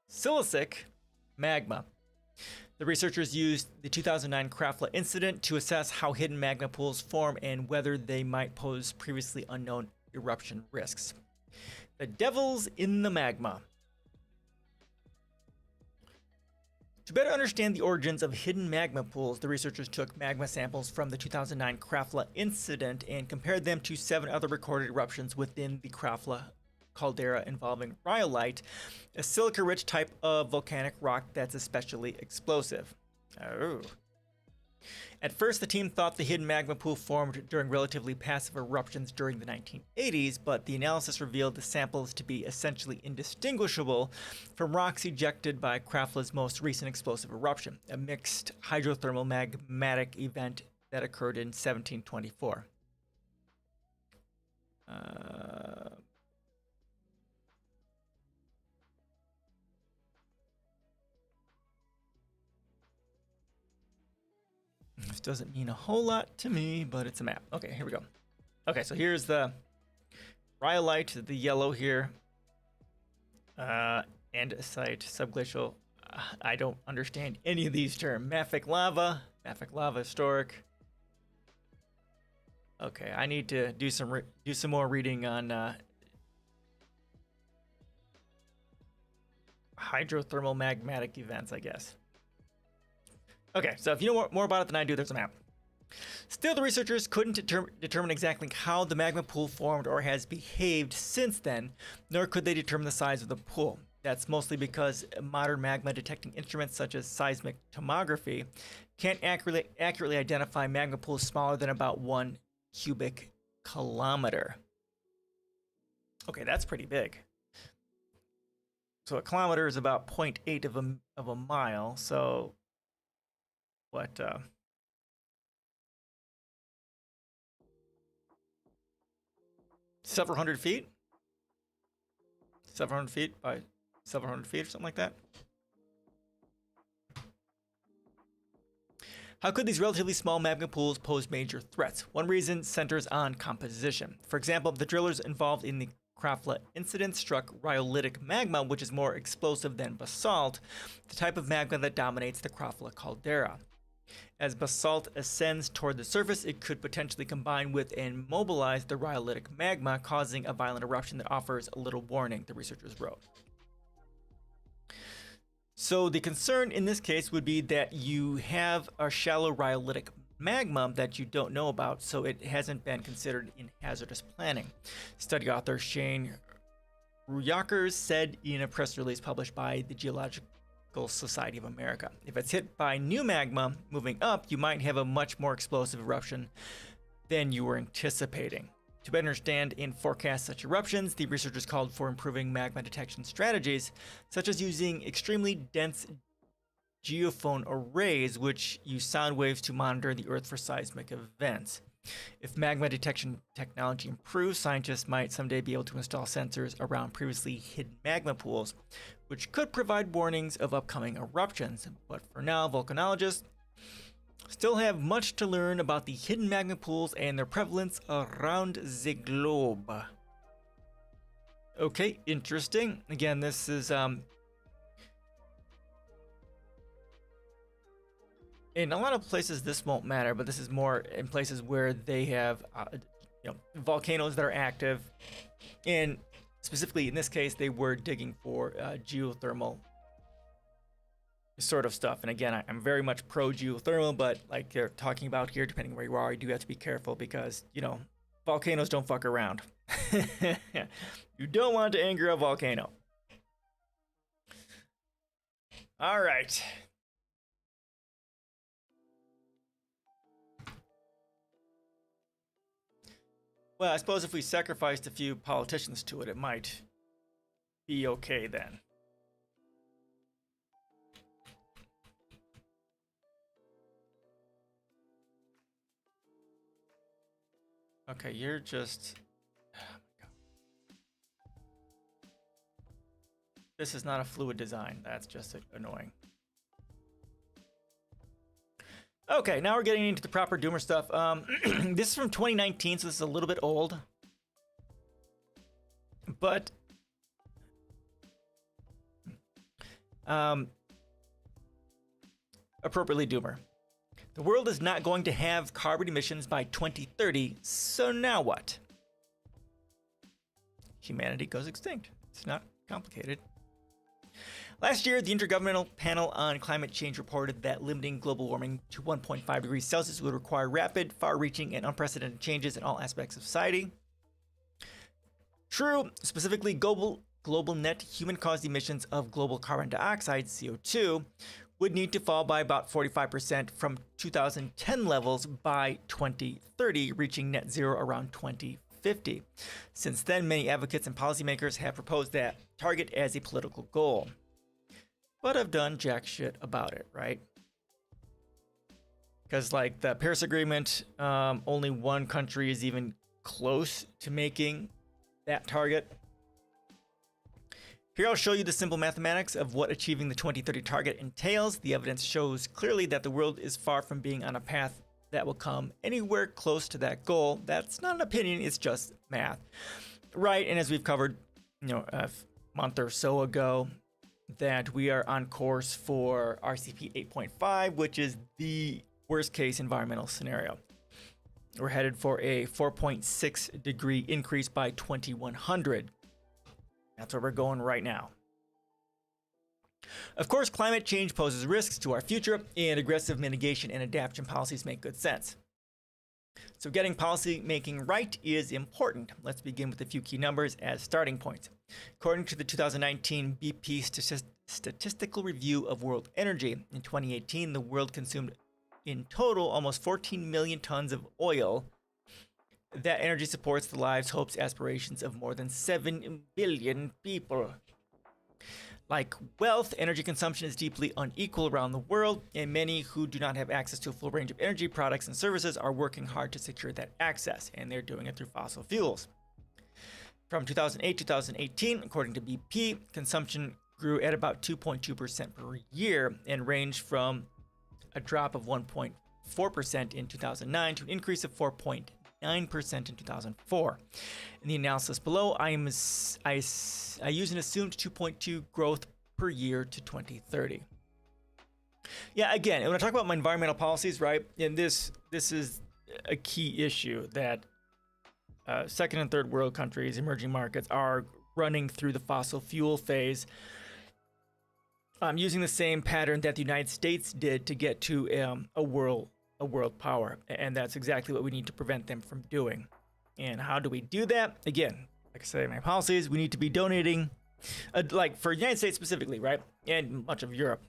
[SPEAKER 1] silicic magma. The researchers used the 2009 Krafla incident to assess how hidden magma pools form and whether they might pose previously unknown eruption risks. The devil's in the magma. To better understand the origins of hidden magma pools, the researchers took magma samples from the 2009 Krafla incident and compared them to 7 other recorded eruptions within the Krafla caldera involving rhyolite, a silica-rich type of volcanic rock that's especially explosive. Oh. At first, the team thought the hidden magma pool formed during relatively passive eruptions during the 1980s, but the analysis revealed the samples to be essentially indistinguishable from rocks ejected by Krafla's most recent explosive eruption, a mixed hydrothermal magmatic event that occurred in 1724. This doesn't mean a whole lot to me, but it's a map. Okay, here we go. Okay, so here's the rhyolite, the yellow here. Andesite, subglacial. I don't understand any of these terms. Mafic lava, historic. Okay, I need to do some more reading on hydrothermal magmatic events, I guess. Okay, so if you know more about it than I do, there's a map. Still, the researchers couldn't determine exactly how the magma pool formed or has behaved since then, nor could they determine the size of the pool. That's mostly because modern magma detecting instruments such as seismic tomography can't accurately identify magma pools smaller than about 1 cubic kilometer. Okay, that's pretty big. So a kilometer is about 0.8 of a mile. So what? Several hundred feet? Several hundred feet by several hundred feet or something like that? How could these relatively small magma pools pose major threats? One reason centers on composition. For example, the drillers involved in the Krafla incident struck rhyolitic magma, which is more explosive than basalt, the type of magma that dominates the Krafla caldera. As basalt ascends toward the surface, it could potentially combine with and mobilize the rhyolitic magma, causing a violent eruption that offers little warning, the researchers wrote. So the concern in this case would be that you have a shallow rhyolitic magma that you don't know about, so it hasn't been considered in hazardous planning. Study author Shane Ruyakers said in a press release published by the Geological Society of America. If it's hit by new magma moving up, you might have a much more explosive eruption than you were anticipating. To better understand and forecast such eruptions, the researchers called for improving magma detection strategies, such as using extremely dense geophone arrays, which use sound waves to monitor the Earth for seismic events. If magma detection technology improves, scientists might someday be able to install sensors around previously hidden magma pools, which could provide warnings of upcoming eruptions. But for now, volcanologists still have much to learn about the hidden magma pools and their prevalence around the globe. Okay, interesting. Again, this is in a lot of places this won't matter, but this is more in places where they have volcanoes that are active, and specifically in this case they were digging for geothermal sort of stuff. And again, I'm very much pro geothermal, but like they're talking about here, depending where you are, you do have to be careful because, volcanoes don't fuck around. You don't want to anger a volcano. All right. Well, I suppose if we sacrificed a few politicians to it, it might be okay then. Okay, you're just... Oh my God. This is not a fluid design. That's just annoying. Okay, now we're getting into the proper Doomer stuff. This is from 2019, so this is a little bit old. But... appropriately Doomer. The world is not going to have carbon emissions by 2030, so now what? Humanity goes extinct. It's not complicated. Last year, the Intergovernmental Panel on Climate Change reported that limiting global warming to 1.5 degrees Celsius would require rapid, far-reaching, and unprecedented changes in all aspects of society. True, specifically global net human-caused emissions of global carbon dioxide, CO2, would need to fall by about 45% from 2010 levels by 2030, reaching net zero around 2050. Since then, many advocates and policymakers have proposed that target as a political goal, but have done jack shit about it, right? Because like the Paris Agreement, only one country is even close to making that target. Here I'll show you the simple mathematics of what achieving the 2030 target entails. The evidence shows clearly that the world is far from being on a path that will come anywhere close to that goal. That's not an opinion, it's just math. Right, and as we've covered, a month or so ago, that we are on course for RCP 8.5, which is the worst case environmental scenario. We're headed for a 4.6 degree increase by 2100. That's where we're going right now. Of course, climate change poses risks to our future, and aggressive mitigation and adaptation policies make good sense. So getting policy making right is important. Let's begin with a few key numbers as starting points. According to the 2019 BP Statistical Review of World Energy, in 2018, the world consumed in total almost 14 million tons of oil. That energy supports the lives, hopes, aspirations of more than 7 billion people. Like wealth, energy consumption is deeply unequal around the world, and many who do not have access to a full range of energy products and services are working hard to secure that access, and they're doing it through fossil fuels. From 2008 to 2018, according to BP, consumption grew at about 2.2% per year and ranged from a drop of 1.4% in 2009 to an increase of 4.9% in 2004. In the analysis below, I use an assumed 2.2 growth per year to 2030. Yeah, again, when I talk about my environmental policies, right, and this is a key issue that second and third world countries, emerging markets, are running through the fossil fuel phase, using the same pattern that the United States did to get to a world power, and that's exactly what we need to prevent them from doing. And how do we do that? Again, like I say, my policies, we need to be donating, like for the United States specifically, right, and much of Europe,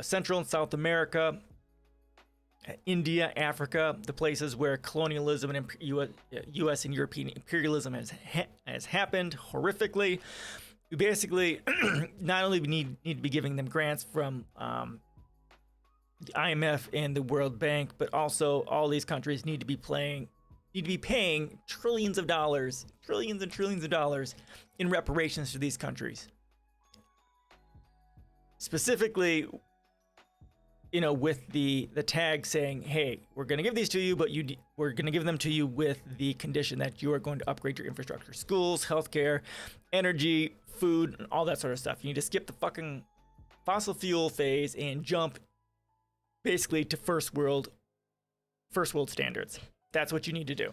[SPEAKER 1] Central and South America, India, Africa, the places where colonialism and U.S. and European imperialism has happened horrifically. We basically not only need to be giving them grants from the IMF and the World Bank, but also all these countries need to be paying trillions and trillions of dollars in reparations to these countries. Specifically, with the tag saying, hey, we're going to give these to you, but we're going to give them to you with the condition that you are going to upgrade your infrastructure, schools, healthcare, energy, food, and all that sort of stuff. You need to skip the fucking fossil fuel phase and jump basically to first world standards. That's what you need to do.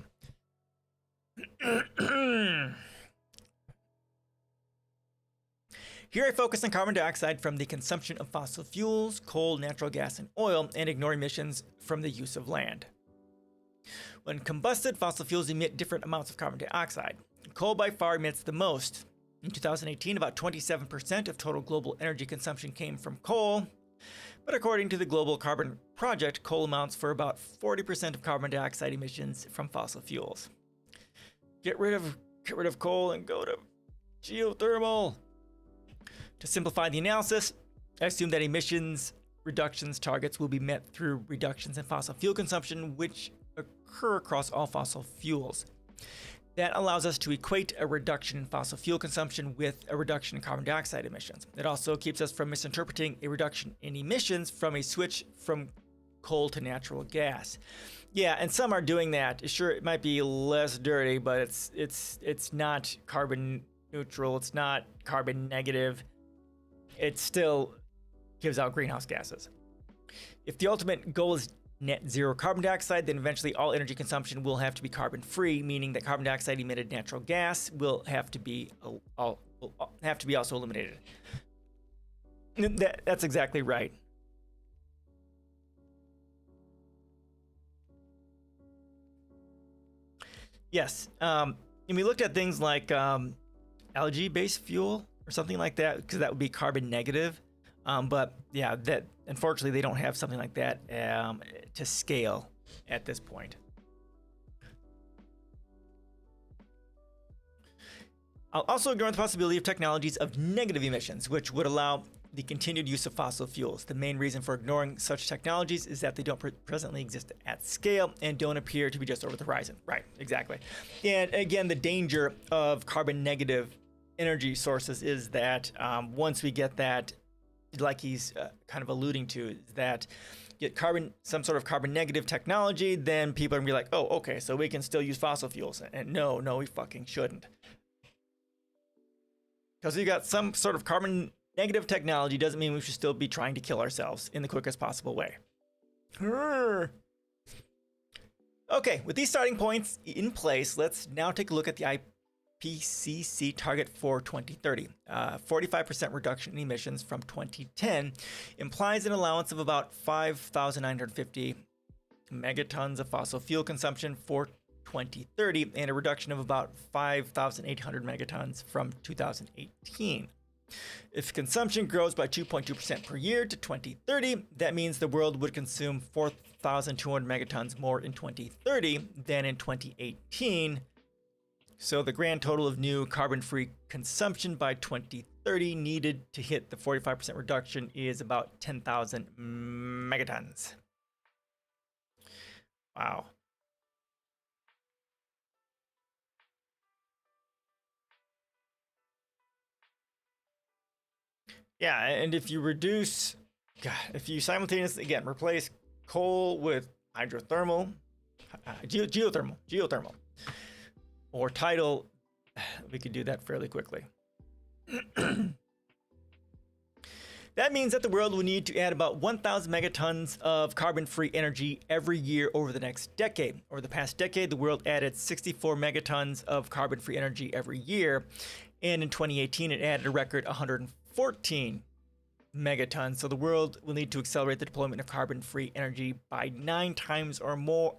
[SPEAKER 1] Here I focus on carbon dioxide from the consumption of fossil fuels, coal, natural gas, and oil, and ignore emissions from the use of land. When combusted, fossil fuels emit different amounts of carbon dioxide. Coal by far emits the most. In 2018, about 27% of total global energy consumption came from coal, but according to the Global Carbon Project, coal amounts for about 40% of carbon dioxide emissions from fossil fuels. Get rid of coal and go to geothermal. To simplify the analysis, I assume that emissions reductions targets will be met through reductions in fossil fuel consumption, which occur across all fossil fuels. That allows us to equate a reduction in fossil fuel consumption with a reduction in carbon dioxide emissions. It also keeps us from misinterpreting a reduction in emissions from a switch from coal to natural gas. Yeah, and some are doing that. Sure, it might be less dirty, but it's not carbon neutral. It's not carbon negative. It still gives out greenhouse gases. If the ultimate goal is net zero carbon dioxide, then eventually all energy consumption will have to be carbon free, meaning that carbon dioxide emitted natural gas will have to be also eliminated. That's exactly right. Yes, and we looked at things like algae-based fuel or something like that, because that would be carbon negative. But yeah, that unfortunately they don't have something like that to scale at this point. I'll also ignore the possibility of technologies of negative emissions, which would allow the continued use of fossil fuels. The main reason for ignoring such technologies is that they don't presently exist at scale and don't appear to be just over the horizon. Right, exactly. And again, the danger of carbon negative energy sources is that once we get that, like he's kind of alluding to, is that get some sort of carbon negative technology, then people are gonna be like, oh, okay, so we can still use fossil fuels. And no, we fucking shouldn't. Because we got some sort of carbon negative technology doesn't mean we should still be trying to kill ourselves in the quickest possible way. Okay, with these starting points in place, let's now take a look at the IPCC target for 2030. 45% reduction in emissions from 2010 implies an allowance of about 5,950 megatons of fossil fuel consumption for 2030 and a reduction of about 5,800 megatons from 2018. If consumption grows by 2.2% per year to 2030, that means the world would consume 4,200 megatons more in 2030 than in 2018. So the grand total of new carbon-free consumption by 2030 needed to hit the 45% reduction is about 10,000 megatons. Wow. Yeah, and if you reduce, if you simultaneously, again, replace coal with hydrothermal, geothermal, or tidal, we could do that fairly quickly. That means that the world will need to add about 1,000 megatons of carbon-free energy every year over the next decade. Over the past decade, the world added 64 megatons of carbon-free energy every year, and in 2018, it added a record 114 megatons. So the world will need to accelerate the deployment of carbon-free energy by 9 times or more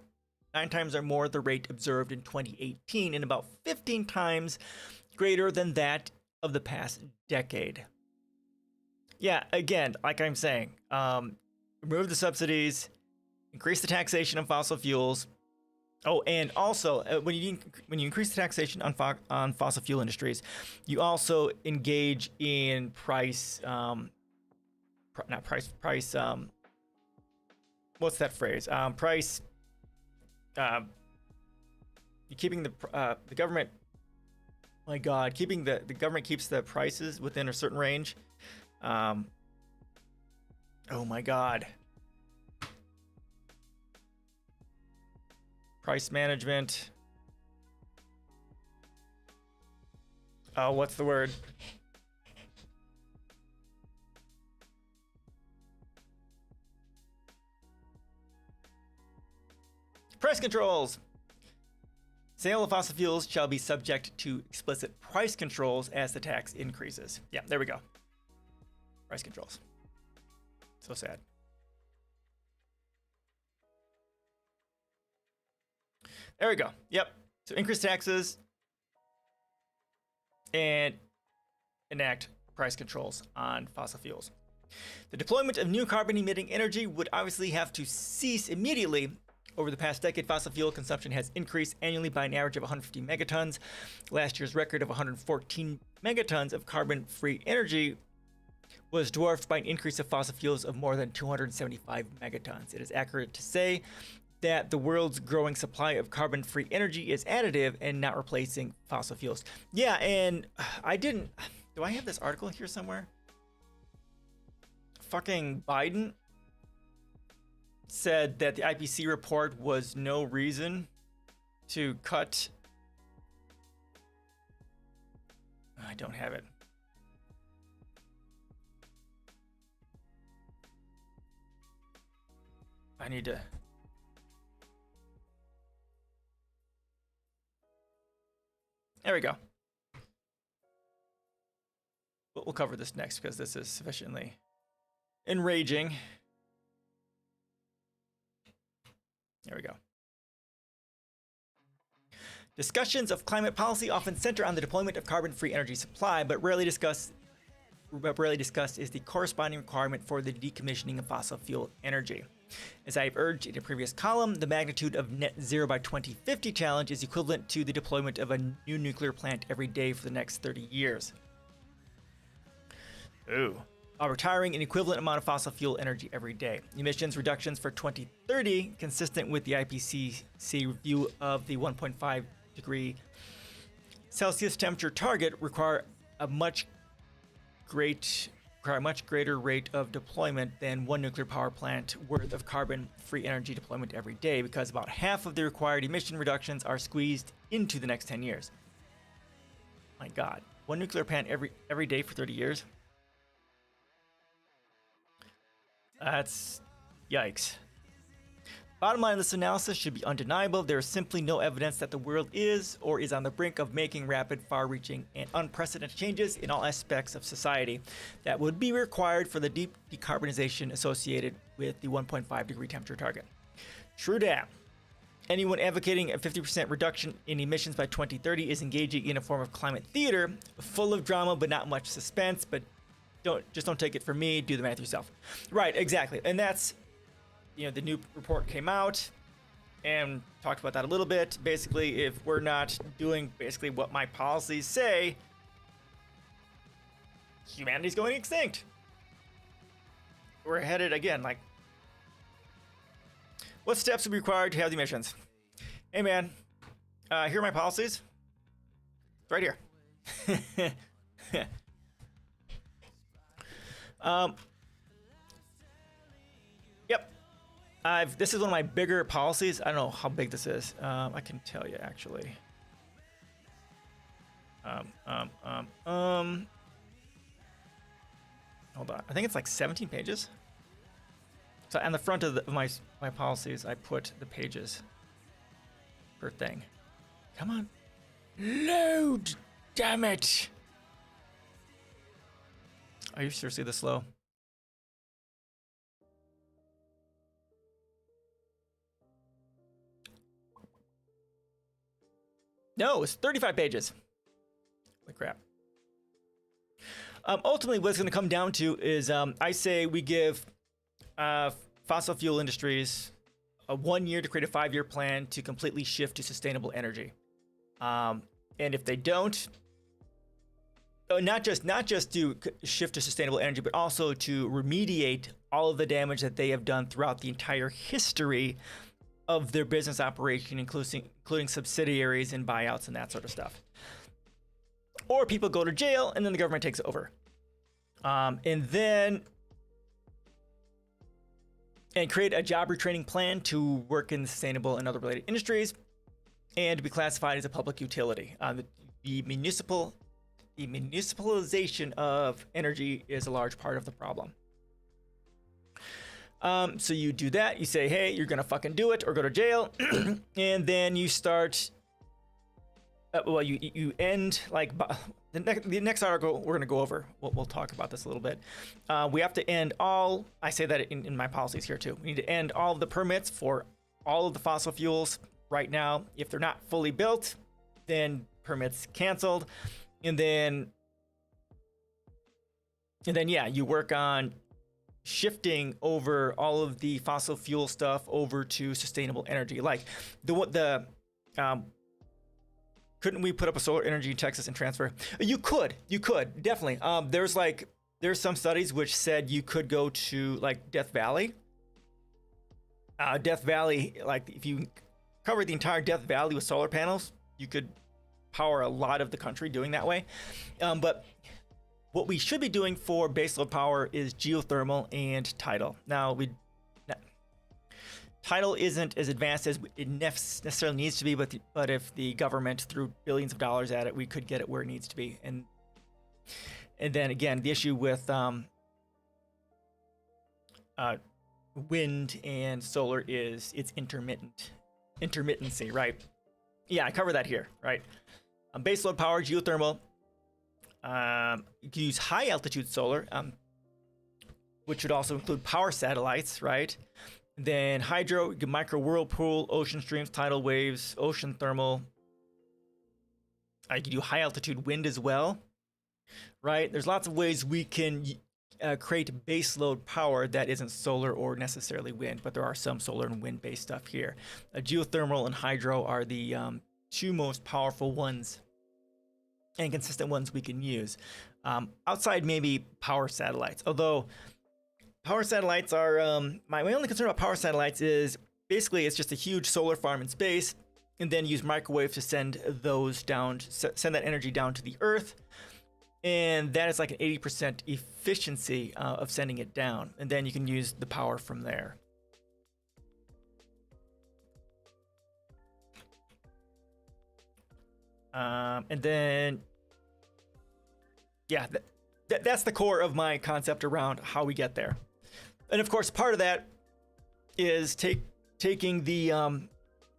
[SPEAKER 1] the rate observed in 2018, and about 15 times greater than that of the past decade. Yeah, again, like I'm saying, remove the subsidies, increase the taxation on fossil fuels. Oh, and also, when you increase the taxation on fossil fuel industries, you also engage in price, what's that phrase? You're keeping the government. My God, keeping the government keeps the prices within a certain range. Oh my God. Price management. Oh, what's the word? Price controls. Sale of fossil fuels shall be subject to explicit price controls as the tax increases. Yeah, there we go. Price controls. So sad. There we go. Yep. So increase taxes and enact price controls on fossil fuels. The deployment of new carbon-emitting energy would obviously have to cease immediately. Over the past decade, fossil fuel consumption has increased annually by an average of 150 megatons. Last year's record of 114 megatons of carbon-free energy was dwarfed by an increase of fossil fuels of more than 275 megatons. It is accurate to say that the world's growing supply of carbon-free energy is additive and not replacing fossil fuels. Yeah, and do I have this article here somewhere? Fucking Biden said that the IPCC report was no reason to cut. I don't have it. I need to. There we go. We'll cover this next because this is sufficiently enraging. There we go. Discussions of climate policy often center on the deployment of carbon-free energy supply, but rarely discussed is the corresponding requirement for the decommissioning of fossil fuel energy. As I have urged in a previous column, the magnitude of net zero by 2050 challenge is equivalent to the deployment of a new nuclear plant every day for the next 30 years. Ooh. While retiring an equivalent amount of fossil fuel energy every day. Emissions reductions for 2030, consistent with the IPCC review of the 1.5 degree Celsius temperature target, require a much greater rate of deployment than one nuclear power plant worth of carbon-free energy deployment every day, because about half of the required emission reductions are squeezed into the next 10 years. My God, one nuclear plant every day for 30 years? That's yikes. Bottom line of this analysis should be undeniable. There is simply no evidence that the world is or is on the brink of making rapid, far-reaching, and unprecedented changes in all aspects of society that would be required for the deep decarbonization associated with the 1.5 degree temperature target. True dat. Anyone advocating a 50% reduction in emissions by 2030 is engaging in a form of climate theater, full of drama but not much suspense. But don't take it from me. Do the math yourself. Right, exactly. And that's, the new report came out and talked about that a little bit. Basically, if we're not doing basically what my policies say, humanity's going extinct. We're headed again, like, what steps would be required to have the emissions? Hey man, here are my policies. It's right here. Yep. This is one of my bigger policies. I don't know how big this is. I can tell you actually. Hold on. I think it's like 17 pages. So on the front of my policies, I put the pages per thing. Come on. Load! Damn it! Are you seriously this slow? No, it's 35 pages. Holy crap. Ultimately, what it's going to come down to is I say we give fossil fuel industries 1 year to create a 5-year plan to completely shift to sustainable energy. And if they don't, not just to shift to sustainable energy, but also to remediate all of the damage that they have done throughout the entire history of their business operation, including subsidiaries and buyouts and that sort of stuff. Or people go to jail and then the government takes over. And create a job retraining plan to work in sustainable and other related industries and to be classified as a public utility. The municipalization of energy is a large part of the problem. So you do that, you say, hey, you're gonna fucking do it or go to jail. And then you start, you end like the next article we're gonna go over. We'll talk about this a little bit. We have to end all, I say that in my policies here too. We need to end all of the permits for all of the fossil fuels right now. If they're not fully built, then permits canceled. And then yeah, you work on shifting over all of the fossil fuel stuff over to sustainable energy. Like couldn't we put up a solar energy in Texas and transfer? You could definitely. There's some studies which said you could go to like Death Valley. Death Valley, like if you cover the entire Death Valley with solar panels, you could power a lot of the country doing that way. But what we should be doing for baseload power is geothermal and tidal. Now, tidal isn't as advanced as it necessarily needs to be, but if the government threw billions of dollars at it, we could get it where it needs to be. And then again, the issue with wind and solar is its intermittency, right? Yeah, I cover that here, right? Baseload power, geothermal. You can use high altitude solar, which would also include power satellites, right? Then hydro, micro whirlpool, ocean streams, tidal waves, ocean thermal. I can do high altitude wind as well, right? There's lots of ways we can create baseload power that isn't solar or necessarily wind, but there are some solar and wind based stuff here. Geothermal and hydro are the two most powerful ones and consistent ones we can use. Outside maybe power satellites, although power satellites are, my only concern about power satellites is basically it's just a huge solar farm in space and then use microwaves to send that energy down to the Earth. And that is like an 80% efficiency of sending it down. And then you can use the power from there. And then, yeah, that's the core of my concept around how we get there. And of course, part of that is taking the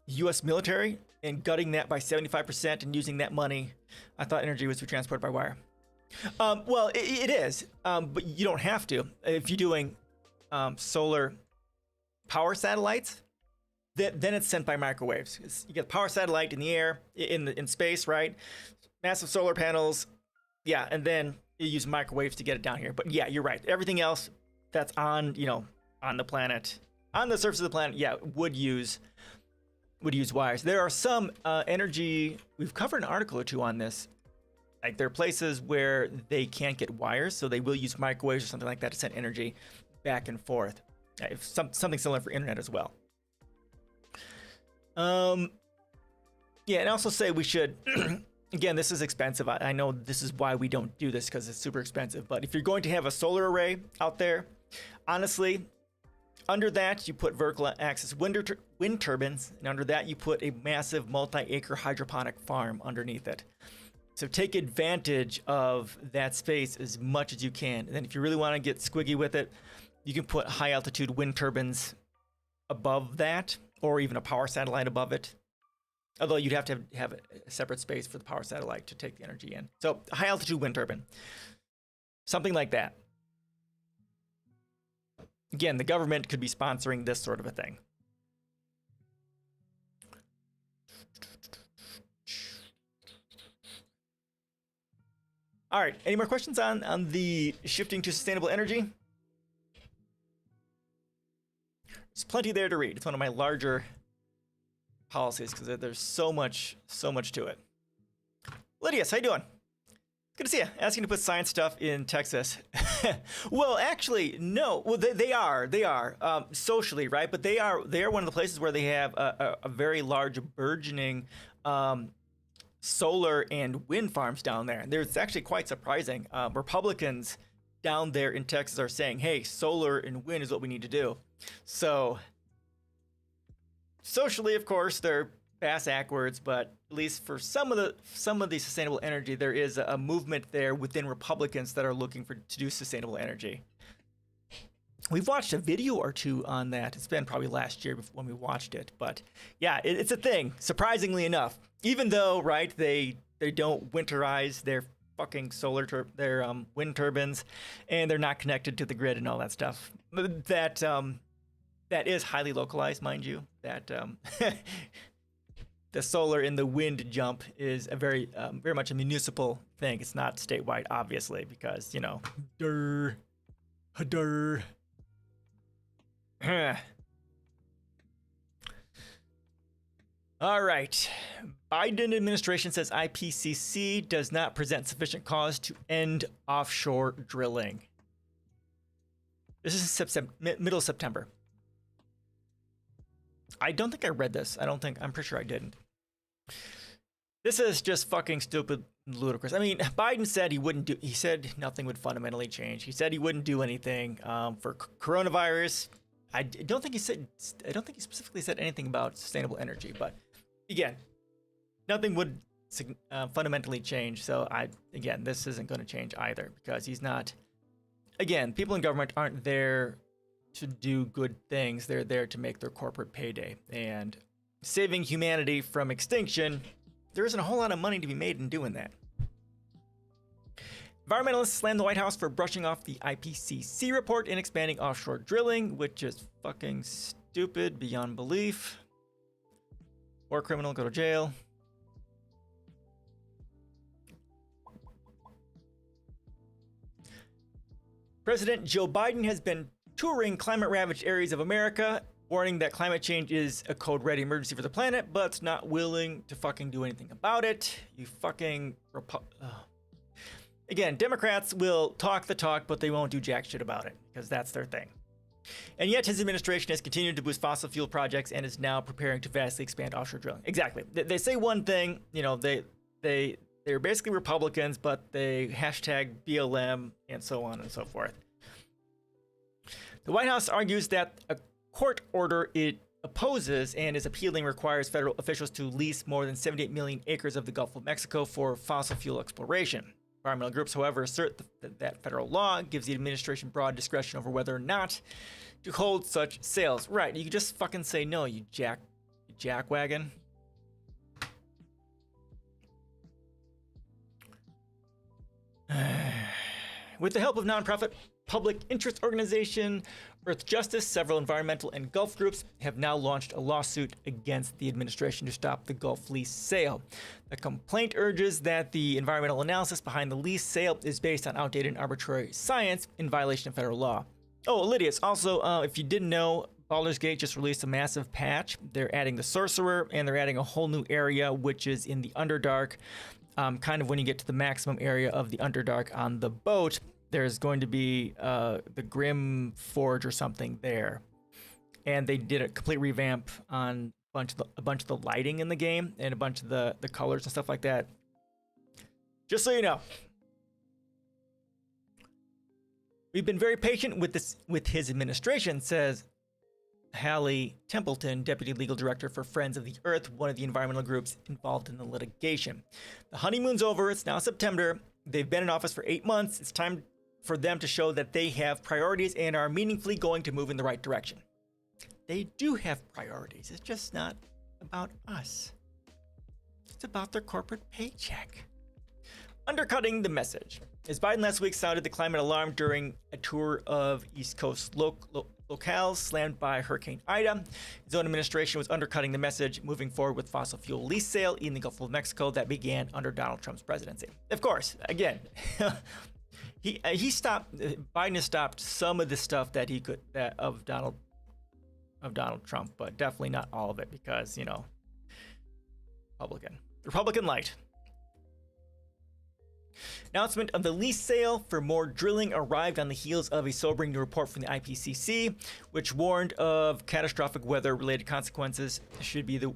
[SPEAKER 1] U.S. military and gutting that by 75% and using that money. I thought energy was to be transported by wire. Well, it is, but you don't have to. If you're doing solar power satellites, then it's sent by microwaves. You get a power satellite in the air, in space, right? Massive solar panels, yeah, and then you use microwaves to get it down here. But yeah, you're right. Everything else that's on, on the planet, on the surface of the planet, yeah, would use wires. There are some energy. We've covered an article or two on this. Like there are places where they can't get wires, so they will use microwaves or something like that to send energy back and forth. Something similar for internet as well. Yeah, and also say we should. Again, this is expensive. I know this is why we don't do this, because it's super expensive. But if you're going to have a solar array out there, honestly, under that you put vertical axis wind turbines, and under that you put a massive multi-acre hydroponic farm underneath it. So take advantage of that space as much as you can. And then if you really want to get squiggy with it, you can put high altitude wind turbines above that, or even a power satellite above it. Although you'd have to have a separate space for the power satellite to take the energy in. So a high altitude wind turbine, something like that. Again, the government could be sponsoring this sort of a thing. All right, any more questions on the shifting to sustainable energy? There's plenty there to read. It's one of my larger policies because there's so much to it. Lydius, how you doing? Good to see you. Asking to put science stuff in Texas. Well, actually, no. Well, they are socially, right? But they are one of the places where they have a very large burgeoning solar and wind farms down there. It's actually quite surprising. Republicans down there in Texas are saying, hey, solar and wind is what we need to do. So socially, of course, they're bass backwards, but at least for some of the sustainable energy, there is a movement there within Republicans that are looking to do sustainable energy. We've watched a video or two on that. It's been probably last year when we watched it, but yeah, it's a thing. Surprisingly enough, even though right they don't winterize their fucking their wind turbines, and they're not connected to the grid and all that stuff. That is highly localized, mind you. That the solar and the wind jump is a very much a municipal thing. It's not statewide, obviously, because durr. All right. Biden administration says IPCC does not present sufficient cause to end offshore drilling. This is middle of September. I don't think I read this. I'm pretty sure I didn't. This is just fucking stupid and ludicrous. I mean, Biden said he said nothing would fundamentally change. He said he wouldn't do anything for coronavirus. I don't think he specifically said anything about sustainable energy, but again, nothing would fundamentally change. So this isn't going to change either, because he's not. Again, people in government aren't there to do good things. They're there to make their corporate payday, and saving humanity from extinction, there isn't a whole lot of money to be made in doing that. Environmentalists slammed the White House for brushing off the IPCC report and expanding offshore drilling, which is fucking stupid beyond belief. War criminal, go to jail. President Joe Biden has been touring climate-ravaged areas of America, warning that climate change is a code-red emergency for the planet, but not willing to fucking do anything about it. You fucking... Again, Democrats will talk the talk, but they won't do jack shit about it, because that's their thing. And yet his administration has continued to boost fossil fuel projects and is now preparing to vastly expand offshore drilling. Exactly. They say one thing, they're basically Republicans, but they hashtag BLM and so on and so forth. The White House argues that a court order it opposes and is appealing requires federal officials to lease more than 78 million acres of the Gulf of Mexico for fossil fuel exploration. Environmental groups, however, assert that federal law gives the administration broad discretion over whether or not to hold such sales. Right, you can just fucking say no, you jackwagon. With the help of nonprofit public interest organization Earth Justice, several environmental and Gulf groups have now launched a lawsuit against the administration to stop the Gulf lease sale. The complaint urges that the environmental analysis behind the lease sale is based on outdated and arbitrary science in violation of federal law. Oh, Lydius, also, if you didn't know, Baldur's Gate just released a massive patch. They're adding the Sorcerer, and they're adding a whole new area, which is in the Underdark. Kind of when you get to the maximum area of the Underdark on the boat, there's going to be the Grim Forge or something there. And they did a complete revamp on a bunch of the lighting in the game and a bunch of the colors and stuff like that. Just so you know. We've been very patient with his administration, says Hallie Templeton, Deputy Legal Director for Friends of the Earth, one of the environmental groups involved in the litigation. The honeymoon's over. It's now September. They've been in office for 8 months. It's time for them to show that they have priorities and are meaningfully going to move in the right direction. They do have priorities. It's just not about us. It's about their corporate paycheck. Undercutting the message. As Biden last week sounded the climate alarm during a tour of East Coast locales slammed by Hurricane Ida, his own administration was undercutting the message, moving forward with fossil fuel lease sale in the Gulf of Mexico that began under Donald Trump's presidency. Of course, again, Biden has stopped some of the stuff that he could of Donald Trump, but definitely not all of it because, you know, Republican light. Announcement of the lease sale for more drilling arrived on the heels of a sobering new report from the IPCC, which warned of catastrophic weather-related consequences should the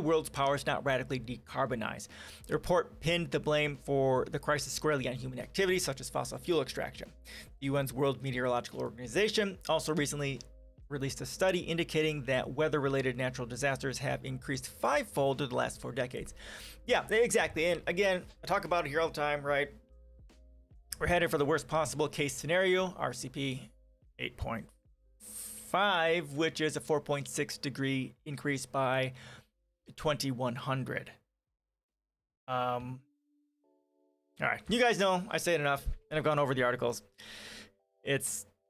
[SPEAKER 1] world's powers not radically decarbonize. The report pinned the blame for the crisis squarely on human activities such as fossil fuel extraction. The UN's World Meteorological Organization also recently released a study indicating that weather-related natural disasters have increased fivefold in the last 4 decades. Yeah, exactly. And again, I talk about it here all the time, right? We're headed for the worst possible case scenario, RCP 8.5, which is a 4.6 degree increase by 2100. All right, you guys know I say it enough, and I've gone over the articles.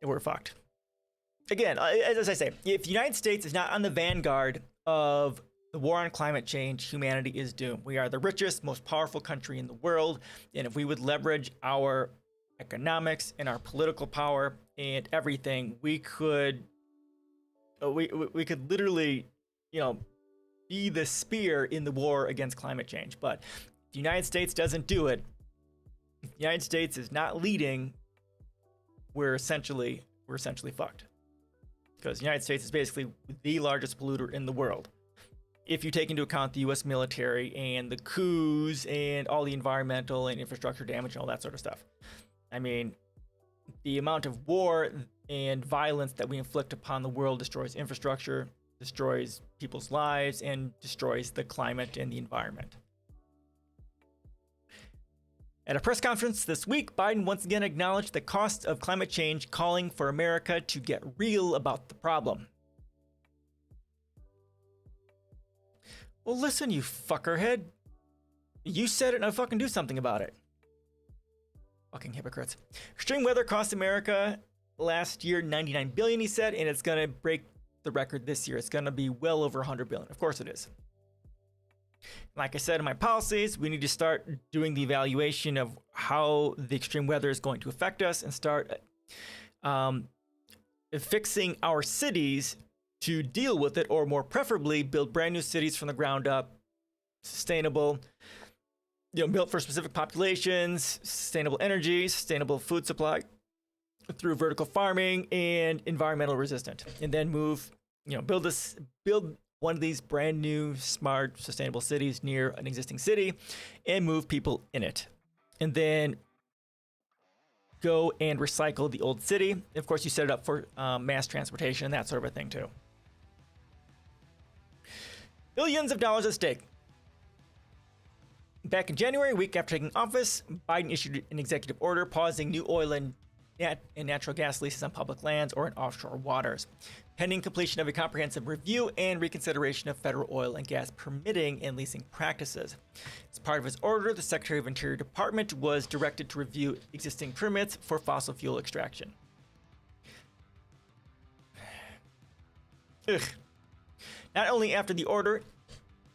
[SPEAKER 1] We're fucked. Again, as I say, if the United States is not on the vanguard of the war on climate change, humanity is doomed. We are the richest, most powerful country in the world, and if we would leverage our economics and our political power and everything, we could literally, you know, be the spear in the war against climate change. But if the United States doesn't do it, if the United States is not leading, we're essentially fucked. Because the United States is basically the largest polluter in the world. If you take into account the U.S. military and the coups and all the environmental and infrastructure damage and all that sort of stuff. I mean, the amount of war and violence that we inflict upon the world destroys infrastructure, destroys people's lives, and destroys the climate and the environment. At a press conference this week, Biden once again acknowledged the cost of climate change, calling for America to get real about the problem. Well, listen, you fuckerhead. You said it, and I'll fucking do something about it. Fucking hypocrites. Extreme weather cost America last year $99 billion, he said, and it's going to break the record this year. It's going to be well over $100 billion. Of course it is. Like I said in my policies, we need to start doing the evaluation of how the extreme weather is going to affect us and start fixing our cities to deal with it, or more preferably, build brand new cities from the ground up, sustainable, built for specific populations, sustainable energy, sustainable food supply through vertical farming and environmental resistant, and then move, build one of these brand new, smart, sustainable cities near an existing city and move people in it. And then go and recycle the old city. Of course, you set it up for mass transportation and that sort of a thing too. Billions of dollars at stake. Back in January, a week after taking office, Biden issued an executive order pausing new oil and and natural gas leases on public lands or in offshore waters, pending completion of a comprehensive review and reconsideration of federal oil and gas permitting and leasing practices. As part of his order, the Secretary of Interior Department was directed to review existing permits for fossil fuel extraction. Ugh. Not long after the order,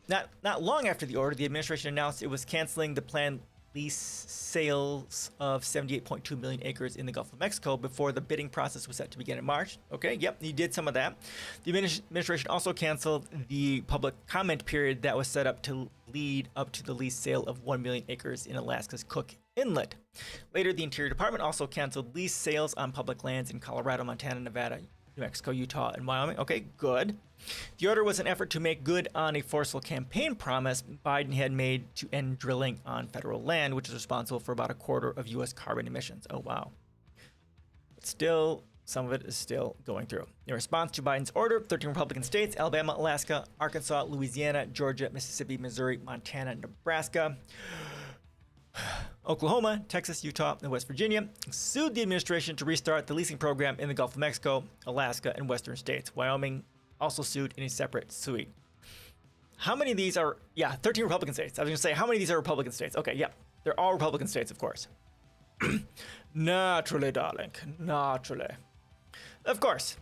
[SPEAKER 1] the administration announced it was canceling the planned lease sales of 78.2 million acres in the Gulf of Mexico before the bidding process was set to begin in March. Okay, yep, he did some of that. The administration also canceled the public comment period that was set up to lead up to the lease sale of 1 million acres in Alaska's Cook Inlet. Later, the Interior Department also canceled lease sales on public lands in Colorado, Montana, Nevada, New Mexico, Utah, and Wyoming. Okay, good. The order was an effort to make good on a forceful campaign promise Biden had made to end drilling on federal land, which is responsible for about a quarter of U.S. carbon emissions. Oh, wow. But still, some of it is still going through. In response to Biden's order, 13 Republican states, Alabama, Alaska, Arkansas, Louisiana, Georgia, Mississippi, Missouri, Montana, Nebraska, Oklahoma, Texas, Utah, and West Virginia sued the administration to restart the leasing program in the Gulf of Mexico, Alaska, and western states. Wyoming also sued in a separate suit. How many of these are, 13 Republican states. I was going to say, how many of these are Republican states? Okay, yeah, they're all Republican states, of course. Naturally, darling, naturally. Of course.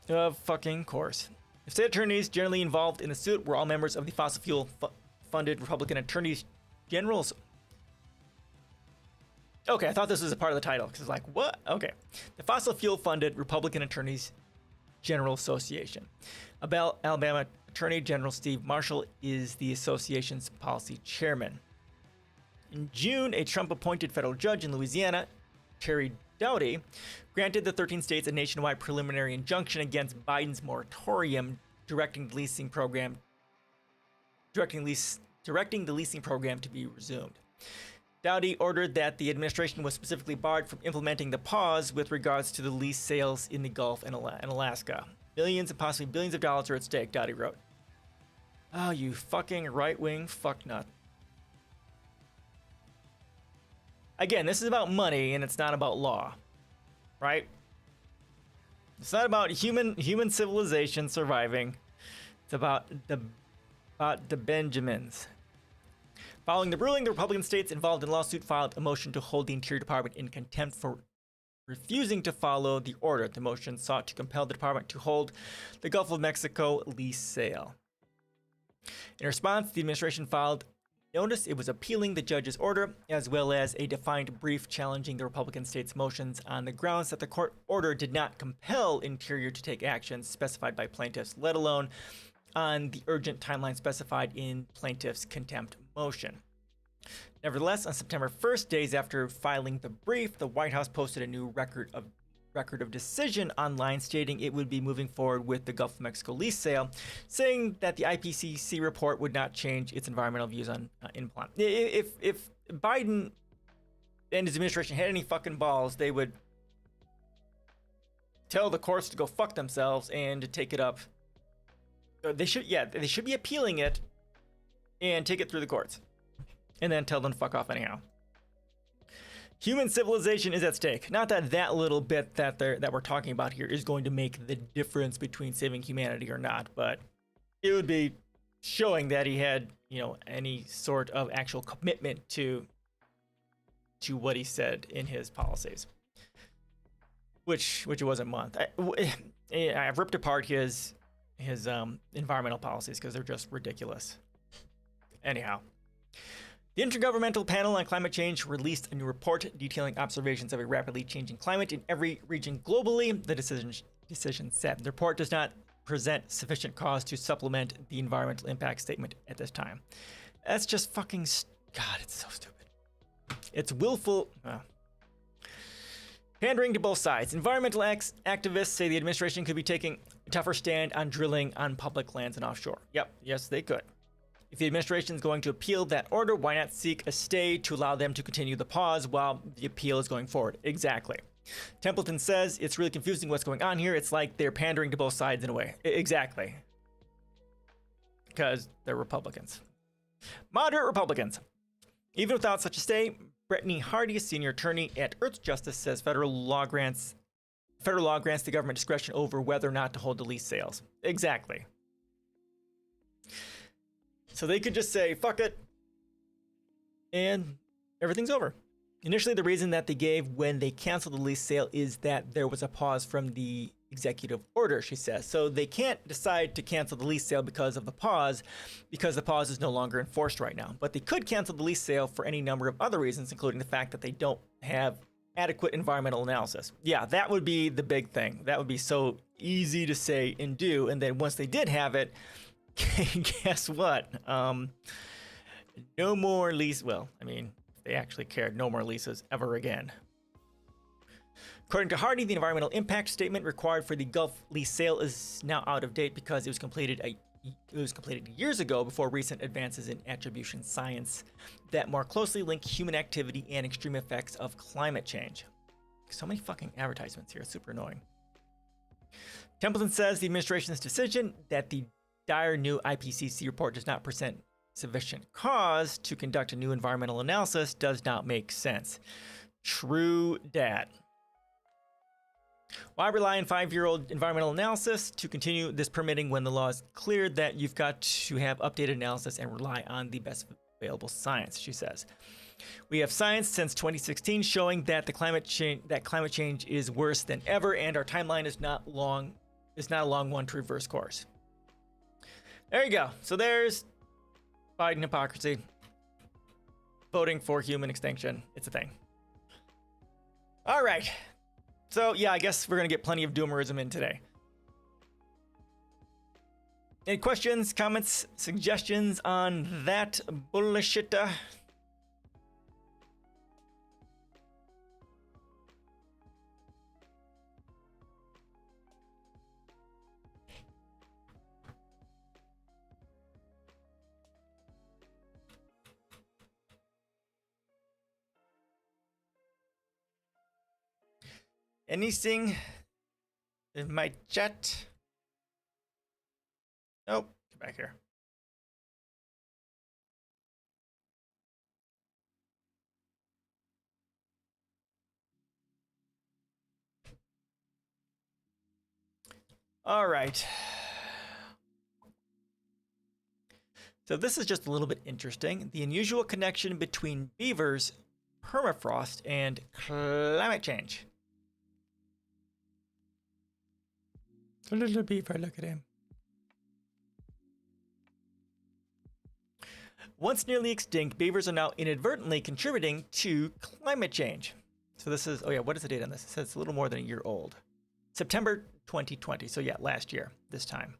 [SPEAKER 1] Of fucking course. The state attorneys generally involved in the suit were all members of the fossil fuel funded Republican attorneys generals. Okay, I thought this was a part of the title because it's like, what? Okay. The fossil fuel funded Republican Attorneys General Association. Alabama Attorney General Steve Marshall is the association's policy chairman. In June, a Trump-appointed federal judge in Louisiana, Terry Doughty, granted the 13 states a nationwide preliminary injunction against Biden's moratorium directing the leasing program to be resumed. Doughty ordered that the administration was specifically barred from implementing the pause with regards to the lease sales in the Gulf and Alaska. Millions and possibly billions of dollars are at stake, Doughty wrote. Oh, you fucking right-wing fucknut. Again, this is about money and it's not about law, right? It's not about human civilization surviving. It's about the Benjamins. Following the ruling, the Republican states involved in the lawsuit filed a motion to hold the Interior Department in contempt for refusing to follow the order. The motion sought to compel the department to hold the Gulf of Mexico lease sale. In response, the administration filed notice it was appealing the judge's order, as well as a defined brief challenging the Republican states' motions on the grounds that the court order did not compel Interior to take actions specified by plaintiffs, let alone on the urgent timeline specified in plaintiff's contempt motion. Nevertheless, on September 1st, days after filing the brief, the White House posted a new record of decision online stating it would be moving forward with the Gulf of Mexico lease sale, saying that the IPCC report would not change its environmental views on implant. If Biden and his administration had any fucking balls, they would tell the courts to go fuck themselves and to take it up. They should be appealing it and take it through the courts and then tell them to fuck off anyhow. Human civilization is at stake. Not that little bit that we're talking about here is going to make the difference between saving humanity or not, but it would be showing that he had, any sort of actual commitment to what he said in his policies, which it was a month. I've ripped apart his environmental policies because they're just ridiculous. Anyhow, the Intergovernmental Panel on Climate Change released a new report detailing observations of a rapidly changing climate in every region globally. The decision said the report does not present sufficient cause to supplement the environmental impact statement at this time. That's just fucking God, it's so stupid. It's willful. Pandering to both sides. Environmental activists say the administration could be taking a tougher stand on drilling on public lands and offshore. Yep, yes, they could. If the administration is going to appeal that order, why not seek a stay to allow them to continue the pause while the appeal is going forward? Exactly. Templeton says it's really confusing what's going on here. It's like they're pandering to both sides in a way. Exactly. Because they're Republicans. Moderate Republicans. Even without such a stay, Brittany Hardy, a senior attorney at Earth Justice, says federal law grants the government discretion over whether or not to hold the lease sales. Exactly. So they could just say, fuck it, and everything's over. Initially, the reason that they gave when they canceled the lease sale is that there was a pause from the executive order, she says. So they can't decide to cancel the lease sale because the pause is no longer enforced right now. But they could cancel the lease sale for any number of other reasons, including the fact that they don't have adequate environmental analysis. Yeah, that would be the big thing. That would be so easy to say and do. And then once they did have it, guess what? No more lease. Well, I mean, if they actually cared, no more leases ever again. According to Hardy, the environmental impact statement required for the Gulf lease sale is now out of date because it was completed years ago before recent advances in attribution science that more closely link human activity and extreme effects of climate change. So many fucking advertisements here. It's super annoying. Templeton says the administration's decision that the dire new IPCC report does not present sufficient cause to conduct a new environmental analysis does not make sense. True dat. Why rely on 5-year-old environmental analysis to continue this permitting when the law is clear that you've got to have updated analysis and rely on the best available science, she says. We have science since 2016 showing that climate change is worse than ever, and our timeline is not a long one to reverse course. There you go. So there's Biden hypocrisy. Voting for human extinction. It's a thing. All right. So, yeah, I guess we're going to get plenty of doomerism in today. Any questions, comments, suggestions on that bullshit? Anything in my chat? Nope. Get back here. All right. So this is just a little bit interesting. The unusual connection between beavers, permafrost, and climate change. The little beaver, look at him. Once nearly extinct, beavers are now inadvertently contributing to climate change. So this is, oh yeah, what is the date on this? It says it's a little more than a year old. September 2020. So yeah, last year, this time.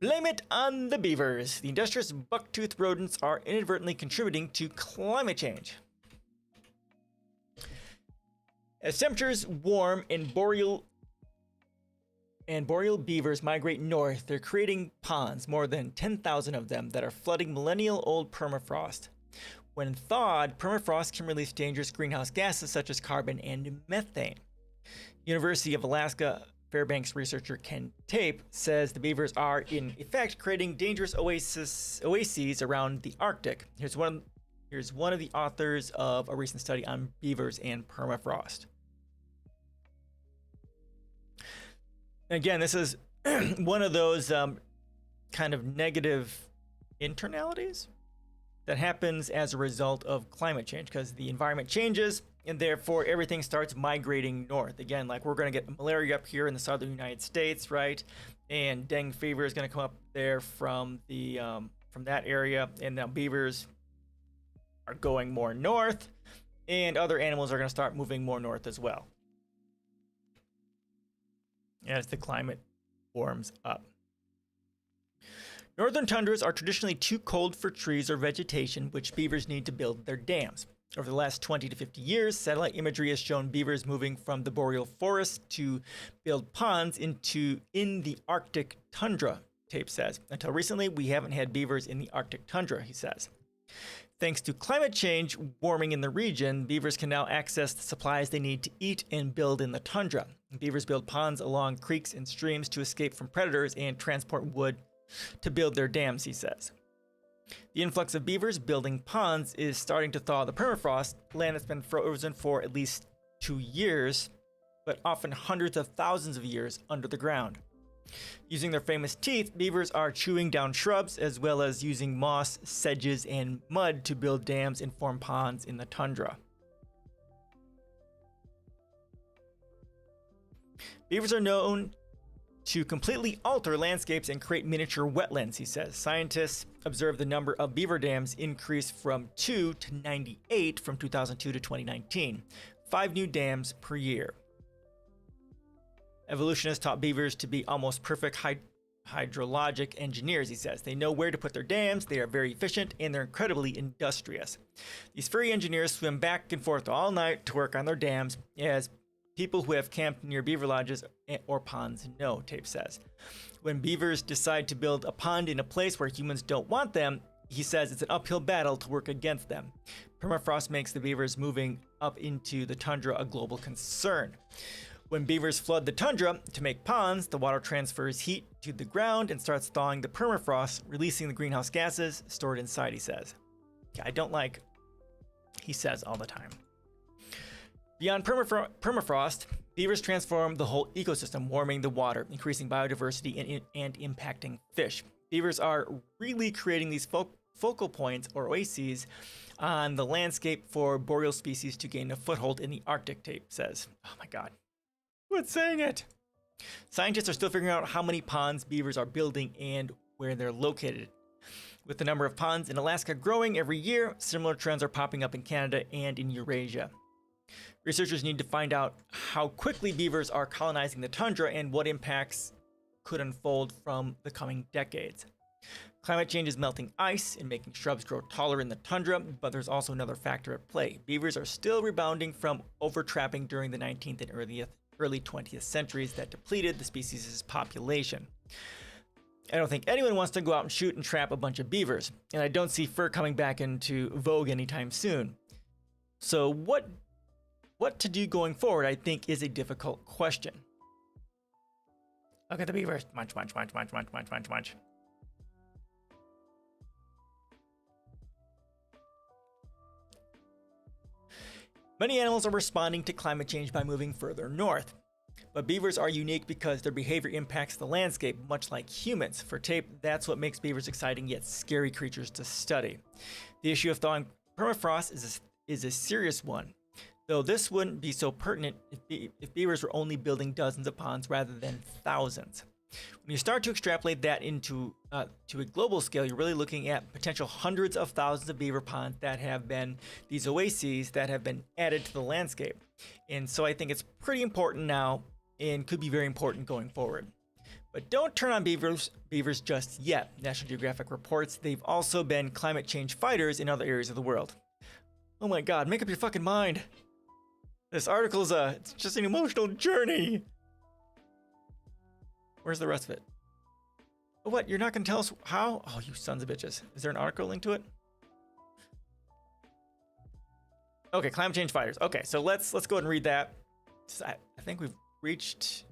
[SPEAKER 1] Blame it on the beavers. The industrious bucktooth rodents are inadvertently contributing to climate change. As temperatures warm and boreal beavers migrate north, they're creating ponds, more than 10,000 of them, that are flooding millennial-old permafrost. When thawed, permafrost can release dangerous greenhouse gases such as carbon and methane. University of Alaska Fairbanks researcher Ken Tape says the beavers are, in effect, creating dangerous oases around the Arctic. Here's one of the authors of a recent study on beavers and permafrost. Again, this is one of those kind of negative internalities that happens as a result of climate change, because the environment changes and therefore everything starts migrating north. Again, like we're going to get malaria up here in the southern United States, right? And dengue fever is going to come up there from that area, and now beavers are going more north, and other animals are going to start moving more north as well as the climate warms up. Northern tundras are traditionally too cold for trees or vegetation, which beavers need to build their dams. Over the last 20 to 50 years, satellite imagery has shown beavers moving from the boreal forest to build ponds in the Arctic tundra, Tape says. Until recently, we haven't had beavers in the Arctic tundra, he says. Thanks to climate change warming in the region, beavers can now access the supplies they need to eat and build in the tundra. Beavers build ponds along creeks and streams to escape from predators and transport wood to build their dams, he says. The influx of beavers building ponds is starting to thaw the permafrost, land that's been frozen for at least 2 years, but often hundreds of thousands of years under the ground. Using their famous teeth, beavers are chewing down shrubs as well as using moss, sedges, and mud to build dams and form ponds in the tundra. Beavers are known to completely alter landscapes and create miniature wetlands, he says. Scientists observed the number of beaver dams increase from 2 to 98 from 2002 to 2019. 5 new dams per year. Evolutionists taught beavers to be almost perfect hydrologic engineers, he says. They know where to put their dams, they are very efficient, and they're incredibly industrious. These furry engineers swim back and forth all night to work on their dams, as people who have camped near beaver lodges or ponds know, Tape says. When beavers decide to build a pond in a place where humans don't want them, he says it's an uphill battle to work against them. Permafrost makes the beavers moving up into the tundra a global concern. When beavers flood the tundra to make ponds, the water transfers heat to the ground and starts thawing the permafrost, releasing the greenhouse gases stored inside, he says. I don't like, he says all the time. Beyond permafrost, beavers transform the whole ecosystem, warming the water, increasing biodiversity, and impacting fish. Beavers are really creating these focal points, or oases, on the landscape for boreal species to gain a foothold in the Arctic, Tape says. Oh my god. Quit saying it! Scientists are still figuring out how many ponds beavers are building and where they're located. With the number of ponds in Alaska growing every year, similar trends are popping up in Canada and in Eurasia. Researchers need to find out how quickly beavers are colonizing the tundra and what impacts could unfold from the coming decades. Climate change is melting ice and making shrubs grow taller in the tundra, but there's also another factor at play. Beavers are still rebounding from overtrapping during the 19th and early 20th centuries that depleted the species' population. I don't think anyone wants to go out and shoot and trap a bunch of beavers, and I don't see fur coming back into vogue anytime soon. So what to do going forward, I think, is a difficult question. Look at the beavers. Munch, munch, munch, munch, munch, munch, munch, munch. Many animals are responding to climate change by moving further north. But beavers are unique because their behavior impacts the landscape, much like humans. For Tape, that's what makes beavers exciting yet scary creatures to study. The issue of thawing permafrost is a serious one, though this wouldn't be so pertinent if beavers were only building dozens of ponds rather than thousands. When you start to extrapolate that into to a global scale, you're really looking at potential hundreds of thousands of beaver ponds that have been these oases that have been added to the landscape. And so I think it's pretty important now and could be very important going forward. But don't turn on beavers just yet. National Geographic reports they've also been climate change fighters in other areas of the world. Oh my god, make up your fucking mind. This article is it's just an emotional journey. Where's the rest of it? Oh, what? You're not going to tell us how? Oh, you sons of bitches. Is there an article linked to it? Okay, climate change fighters. Okay, so let's go ahead and read that. I think we've reached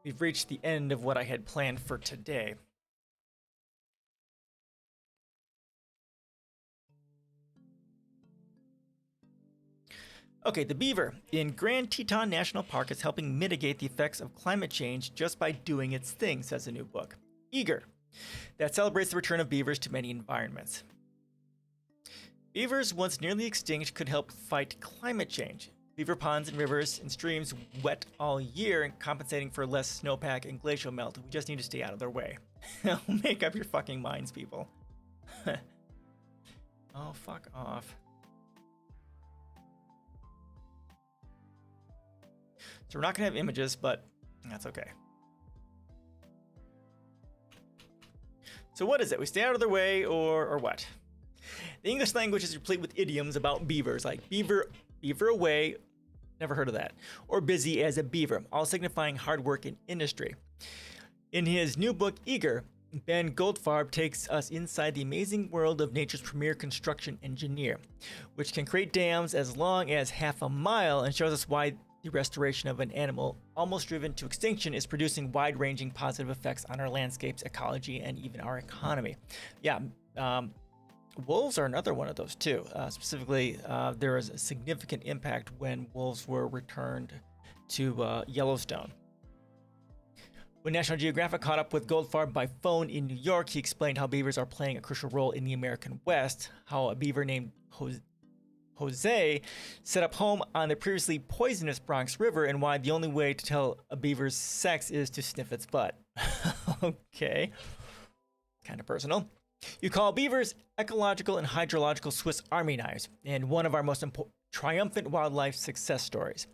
[SPEAKER 1] the end of what I had planned for today. Okay, the beaver in Grand Teton National Park is helping mitigate the effects of climate change just by doing its thing, says a new book, Eager, that celebrates the return of beavers to many environments. Beavers, once nearly extinct, could help fight climate change. Beaver ponds and rivers and streams wet all year and compensating for less snowpack and glacial melt. We just need to stay out of their way. Make up your fucking minds, people. Oh, fuck off. So we're not going to have images, but that's okay. So what is it? We stay out of their way or what? The English language is replete with idioms about beavers, like beaver away, never heard of that, or busy as a beaver, all signifying hard work in industry. In his new book, Eager, Ben Goldfarb takes us inside the amazing world of nature's premier construction engineer, which can create dams as long as half a mile and shows us why The restoration of an animal almost driven to extinction is producing wide-ranging positive effects on our landscapes, ecology, and even our economy. Yeah, wolves are another one of those too. Specifically, there was a significant impact when wolves were returned to Yellowstone. When National Geographic caught up with Goldfarb by phone in New York, he explained how beavers are playing a crucial role in the American West, how a beaver named Jose set up home on the previously poisonous Bronx River, and why the only way to tell a beaver's sex is to sniff its butt. Okay. Kind of personal. You call beavers ecological and hydrological Swiss Army knives, and one of our most triumphant wildlife success stories.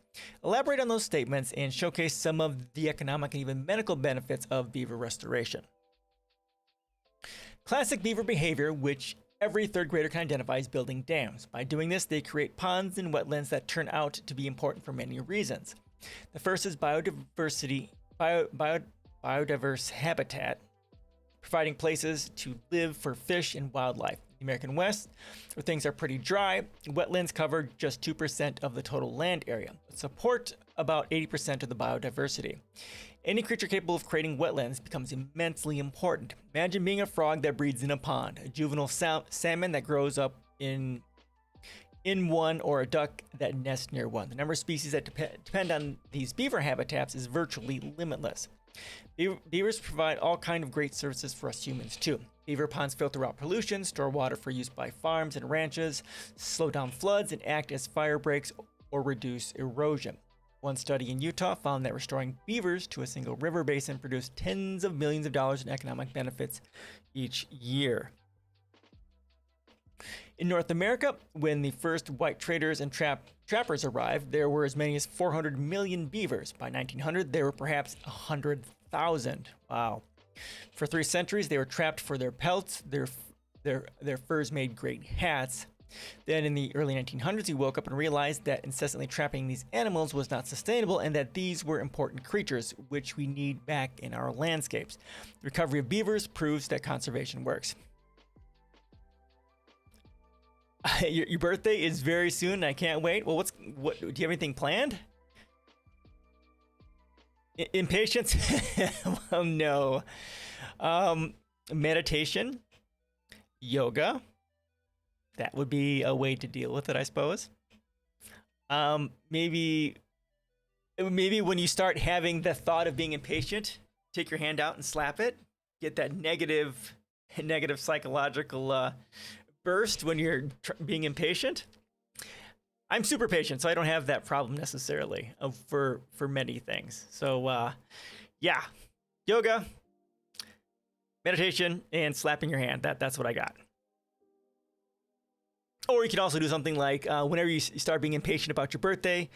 [SPEAKER 1] Elaborate on those statements and showcase some of the economic and even medical benefits of beaver restoration. Classic beaver behavior, which every third grader can identify, is building dams. By doing this, they create ponds and wetlands that turn out to be important for many reasons. The first is biodiversity, biodiverse habitat, providing places to live for fish and wildlife. In the American West, where things are pretty dry, wetlands cover just 2% of the total land area, but support about 80% of the biodiversity. Any creature capable of creating wetlands becomes immensely important. Imagine being a frog that breeds in a pond, a juvenile salmon that grows up in one, or a duck that nests near one. The number of species that depend on these beaver habitats is virtually limitless. Beavers provide all kinds of great services for us humans too. Beaver ponds filter out pollution, store water for use by farms and ranches, slow down floods, and act as fire breaks or reduce erosion. One study in Utah found that restoring beavers to a single river basin produced tens of millions of dollars in economic benefits each year. In North America, when the first white traders and trappers arrived, there were as many as 400 million beavers. By 1900, there were perhaps 100,000. Wow. For 3 centuries, they were trapped for their pelts. Their furs made great hats. Then in the early 1900s, we woke up and realized that incessantly trapping these animals was not sustainable, and that these were important creatures, which we need back in our landscapes. The recovery of beavers proves that conservation works. Your birthday is very soon, and I can't wait. Well, what do you have anything planned? Impatience? Well, no. Meditation, yoga. That would be a way to deal with it, I suppose. Maybe when you start having the thought of being impatient, take your hand out and slap it. Get that negative psychological burst when you're being impatient. I'm super patient, so I don't have that problem necessarily for many things. So yeah, yoga, meditation, and slapping your hand. That's what I got. Or you can also do something like whenever you start being impatient about your birthday,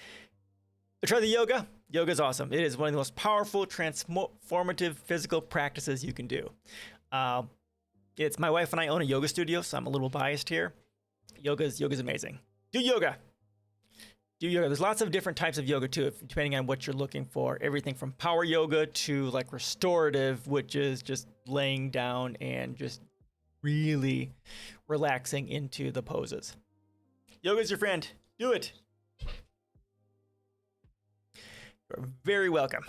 [SPEAKER 1] try the yoga. Yoga is awesome. It is one of the most powerful, transformative physical practices you can do. It's my wife and I own a yoga studio, so I'm a little biased here. Yoga's amazing. Do yoga. There's lots of different types of yoga too, depending on what you're looking for. Everything from power yoga to like restorative, which is just laying down and just really relaxing into the poses. Yoga's your friend. Do it. You're very welcome.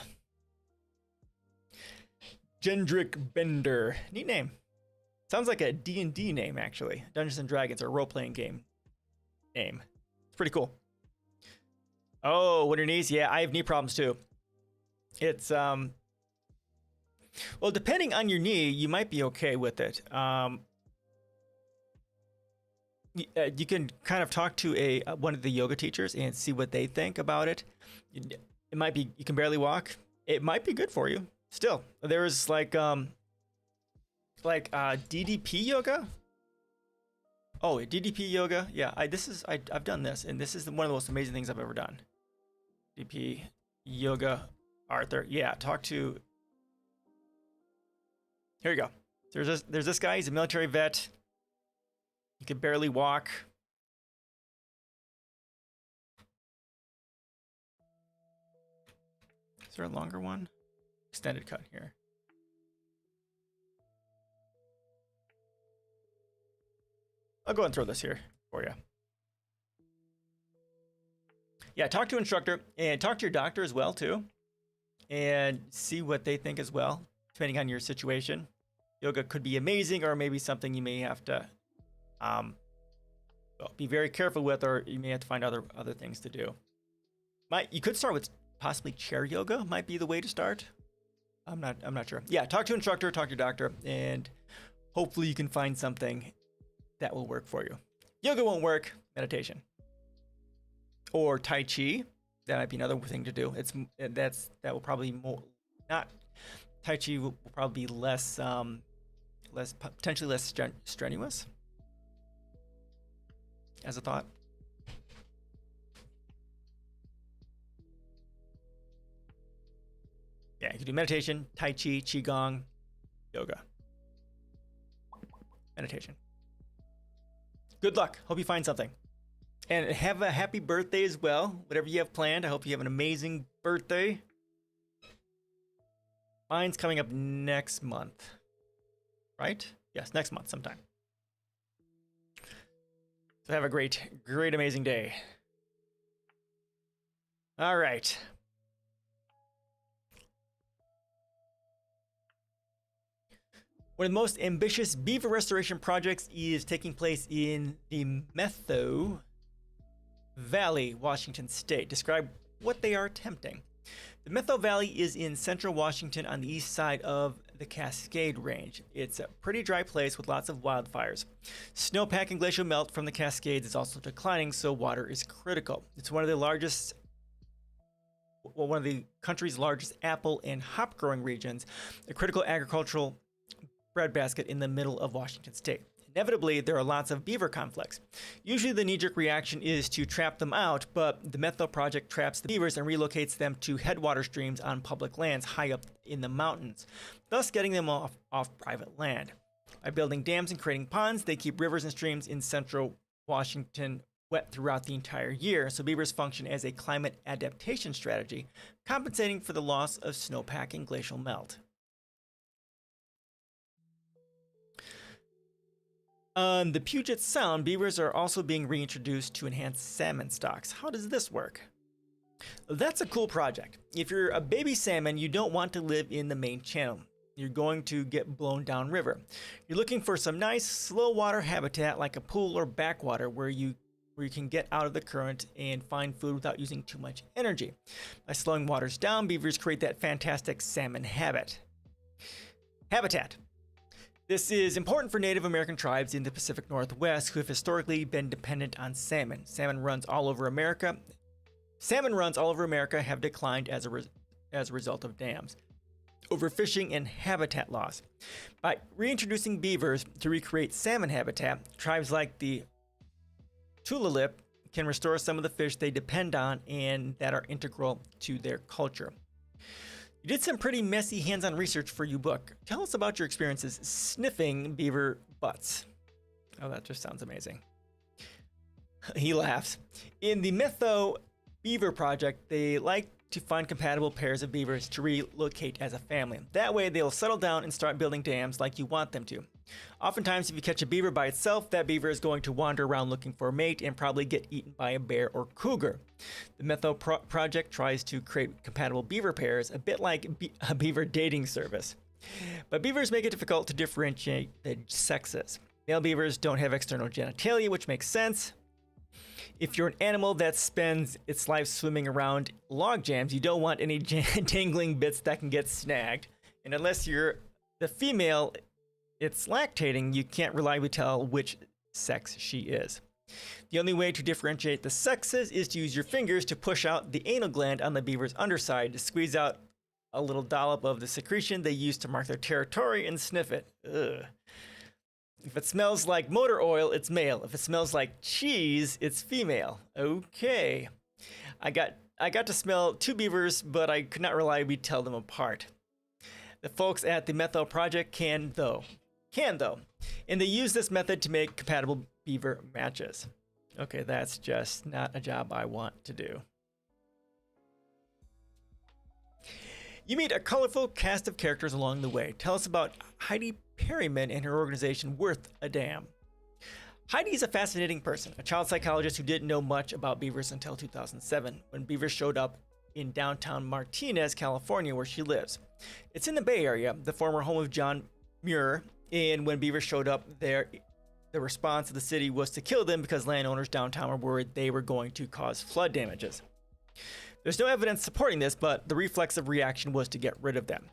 [SPEAKER 1] Gendrick Bender. Neat name. Sounds like a D&D name, actually. Dungeons and Dragons, or role-playing game name. It's pretty cool. Oh, what are your knees? Yeah, I have knee problems too. It's, well, depending on your knee, you might be okay with it. You can kind of talk to one of the yoga teachers and see what they think about it. It might be, you can barely walk. It might be good for you. Still, there's like DDP yoga. Oh, DDP yoga. Yeah, I've done this, and this is one of the most amazing things I've ever done. DDP yoga, Arthur. Yeah, talk to. Here you go. There's this guy. He's a military vet. He could barely walk. Is there a longer one? Extended cut here. I'll go and throw this here for you. Yeah, talk to an instructor and talk to your doctor as well too, and see what they think as well, depending on your situation. Yoga could be amazing, or maybe something you may have to be very careful with, or you may have to find other things to do. You could start with possibly chair yoga. Might be the way to start. I'm not sure. Yeah, talk to an instructor, talk to your doctor, and hopefully you can find something that will work for you. Yoga won't work. Meditation or Tai Chi. That might be another thing to do. That will probably not. Tai Chi will probably be potentially less strenuous. As a thought. Yeah, you can do meditation, Tai Chi, Qigong, yoga. Meditation. Good luck. Hope you find something. And have a happy birthday as well. Whatever you have planned, I hope you have an amazing birthday. Mine's coming up next month. Right? Yes, next month sometime. So have a great, amazing day. All right. One of the most ambitious beaver restoration projects is taking place in the Metho Valley, Washington State. Describe what they are attempting. The Metho Valley is in central Washington on the east side of the Cascade Range. It's a pretty dry place with lots of wildfires. Snowpack and glacial melt from the Cascades is also declining, so water is critical. It's one of the country's largest apple and hop growing regions, a critical agricultural breadbasket in the middle of Washington State. Inevitably, there are lots of beaver conflicts. Usually the knee-jerk reaction is to trap them out, but the Metho Project traps the beavers and relocates them to headwater streams on public lands high up in the mountains, thus getting them off private land. By building dams and creating ponds, they keep rivers and streams in central Washington wet throughout the entire year, so beavers function as a climate adaptation strategy, compensating for the loss of snowpack and glacial melt. On the Puget Sound, beavers are also being reintroduced to enhance salmon stocks. How does this work? That's a cool project. If you're a baby salmon, you don't want to live in the main channel. You're going to get blown downriver. You're looking for some nice slow water habitat like a pool or backwater where you can get out of the current and find food without using too much energy. By slowing waters down, beavers create that fantastic salmon habitat. This is important for Native American tribes in the Pacific Northwest who have historically been dependent on salmon. Salmon runs all over America have declined as a result of dams, overfishing, and habitat loss. By reintroducing beavers to recreate salmon habitat, tribes like the Tulalip can restore some of the fish they depend on and that are integral to their culture. You did some pretty messy hands-on research for your book. Tell us about your experiences sniffing beaver butts. Oh, that just sounds amazing. He laughs. In the Metho Beaver Project, they like to find compatible pairs of beavers to relocate as a family. That way, they'll settle down and start building dams like you want them to. Oftentimes, if you catch a beaver by itself, that beaver is going to wander around looking for a mate and probably get eaten by a bear or cougar. The Metho Project tries to create compatible beaver pairs, a bit like a beaver dating service. But beavers make it difficult to differentiate the sexes. Male beavers don't have external genitalia, which makes sense. If you're an animal that spends its life swimming around log jams, you don't want any dangling bits that can get snagged. And unless you're the female it's lactating, you can't reliably tell which sex she is. The only way to differentiate the sexes is to use your fingers to push out the anal gland on the beaver's underside to squeeze out a little dollop of the secretion they use to mark their territory and sniff it. Ugh. If it smells like motor oil, it's male. If it smells like cheese, it's female. Okay. I got to smell two beavers, but I could not reliably tell them apart. The folks at the Metho Project can though. And they use this method to make compatible beaver matches. Okay, that's just not a job I want to do. You meet a colorful cast of characters along the way. Tell us about Heidi Perryman and her organization Worth a Dam. Heidi is a fascinating person, a child psychologist who didn't know much about beavers until 2007, when beavers showed up in downtown Martinez, California, where she lives. It's in the Bay Area, the former home of John Muir, and when beavers showed up there, the response of the city was to kill them because landowners downtown were worried they were going to cause flood damages. There's no evidence supporting this, but the reflexive reaction was to get rid of them.